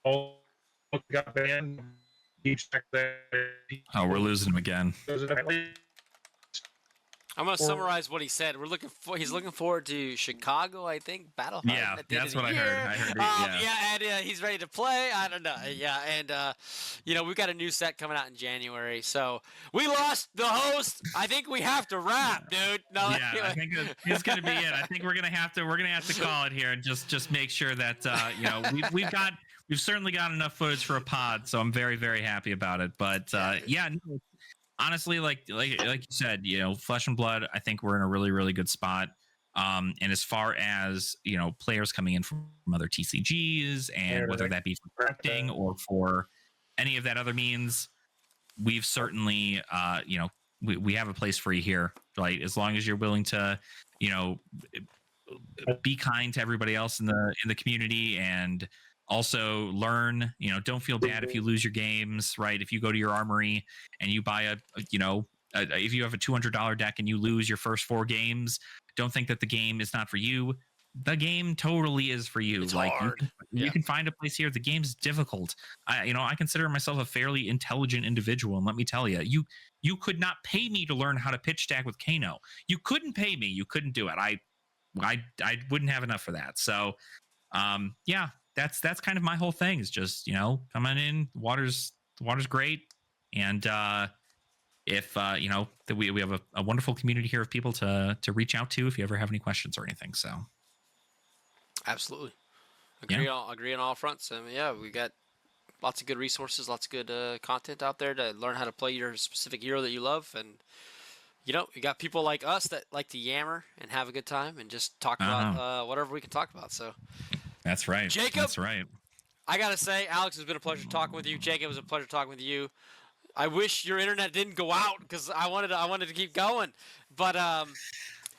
all got banned. Oh, we're losing him again. I'm gonna summarize what he said. He's looking forward to Chicago, I think. Battle Hut. Yeah, at the end that's of the what I year. heard. I heard it, yeah. And he's ready to play. I don't know. Yeah, and we've got a new set coming out in January. So we lost the host. I think we have to wrap, dude. No, Yeah, I think it's gonna be it. I think we're gonna have to call it here and just make sure that we've certainly got enough footage for a pod. So I'm very, very happy about it. But no, honestly, like you said, Flesh and Blood, I think we're in a really, really good spot. And as far as players coming in from other TCGs, and whether that be for crafting or for any of that other means, we've certainly we have a place for you here, right? As long as you're willing to be kind to everybody else in the community, and also learn, don't feel bad if you lose your games, right? If you go to your armory and you buy if you have a $200 deck and you lose your first 4 games, don't think that the game is not for you. The game totally is for you. It's like hard. you can find a place here. The game's difficult. I consider myself a fairly intelligent individual, and let me tell you, you could not pay me to learn how to pitch stack with Kano. You couldn't pay me. You couldn't do it. I wouldn't have enough for that. So, that's kind of my whole thing, is just coming in. The water's great, and if we have a wonderful community here of people to reach out to if you ever have any questions or anything. So absolutely agree on all fronts. I mean, we got lots of good resources, lots of good content out there to learn how to play your specific hero that you love, and you got people like us that like to yammer and have a good time and just talk about whatever we can talk about. So that's right, Jacob. That's right. I gotta say, Alex, it's been a pleasure talking with you. Jacob, it was a pleasure talking with you. I wish your internet didn't go out, because I wanted to keep going, but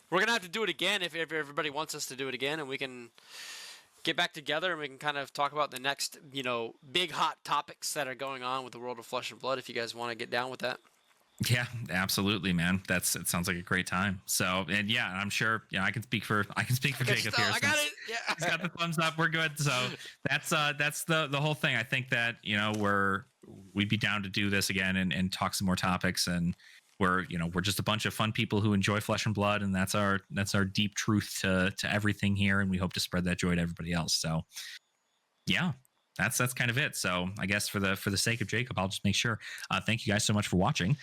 we're gonna have to do it again if everybody wants us to do it again, and we can get back together and we can kind of talk about the next big hot topics that are going on with the world of Flesh and Blood. If you guys want to get down with that. Yeah, absolutely, man. It sounds like a great time. So, and I'm sure, I can speak for Jacob here. I got it. Yeah. He's got the thumbs up. We're good. So that's the whole thing. I think that, we'd be down to do this again and talk some more topics. And we're just a bunch of fun people who enjoy Flesh and Blood. And that's our deep truth to everything here. And we hope to spread that joy to everybody else. So yeah. That's kind of it. So I guess for the sake of Jacob, I'll just make sure. Thank you guys so much for watching.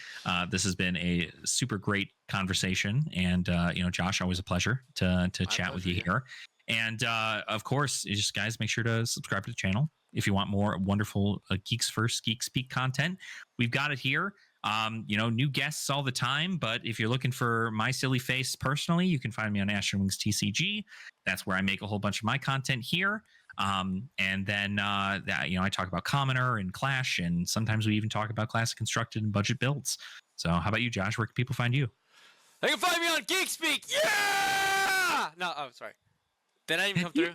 This has been a super great conversation, and Josh, always a pleasure to chat with you here. And of course, just guys, make sure to subscribe to the channel if you want more wonderful Geeks First Geek Speak content. We've got it here. New guests all the time, but if you're looking for my silly face personally, you can find me on Asher Wings TCG. That's where I make a whole bunch of my content here. And then I talk about Commoner and Clash, and sometimes we even talk about classic constructed and budget builds. So how about you, Josh? Where can people find you? They can find me on Geek Speak. Yeah. No, sorry. Did I even come through?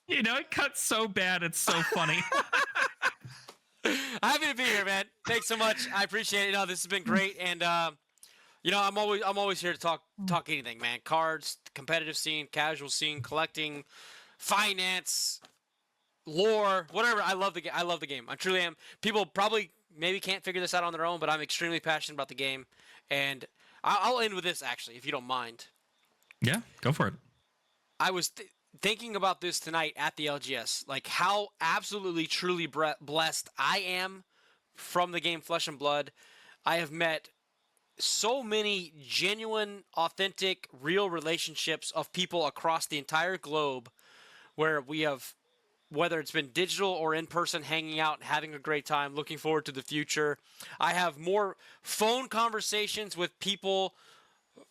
It cuts so bad. It's so funny. Happy to be here, man. Thanks so much. I appreciate it. This has been great, and I'm always here to talk anything, man. Cards, competitive scene, casual scene, collecting, finance, lore, whatever. I love the game. I truly am. People probably maybe can't figure this out on their own, but I'm extremely passionate about the game. And I'll end with this, actually, if you don't mind. Yeah, go for it. I was thinking about this tonight at the LGS, like how absolutely truly blessed I am from the game Flesh and Blood. I have met so many genuine, authentic, real relationships of people across the entire globe, where we have whether it's been digital or in person, hanging out, having a great time, looking forward to the future. I have more phone conversations with people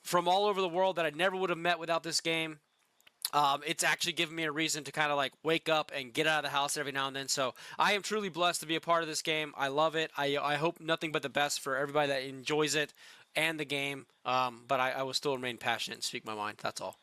from all over the world that I never would have met without this game. It's actually given me a reason to kind of like wake up and get out of the house every now and then. So I am truly blessed to be a part of this game. I love it. I hope nothing but the best for everybody that enjoys it and the game. But I will still remain passionate and speak my mind. That's all.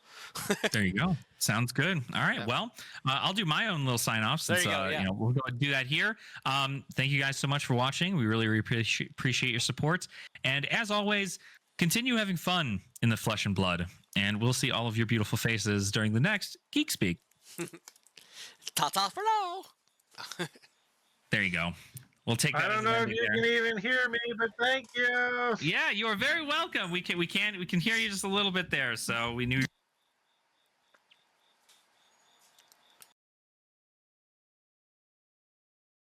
There you go. Sounds good. All right. Yeah. Well, I'll do my own little sign off since There you go, yeah. we'll go and do that here. Thank you guys so much for watching. We really appreciate your support. And as always, continue having fun in the flesh and blood. And we'll see all of your beautiful faces during the next Geek Speak. Ta-ta for now. There you go. We'll take that. I don't know if you can even hear me, but thank you. Yeah, you are very welcome. We can hear you just a little bit there, so we knew.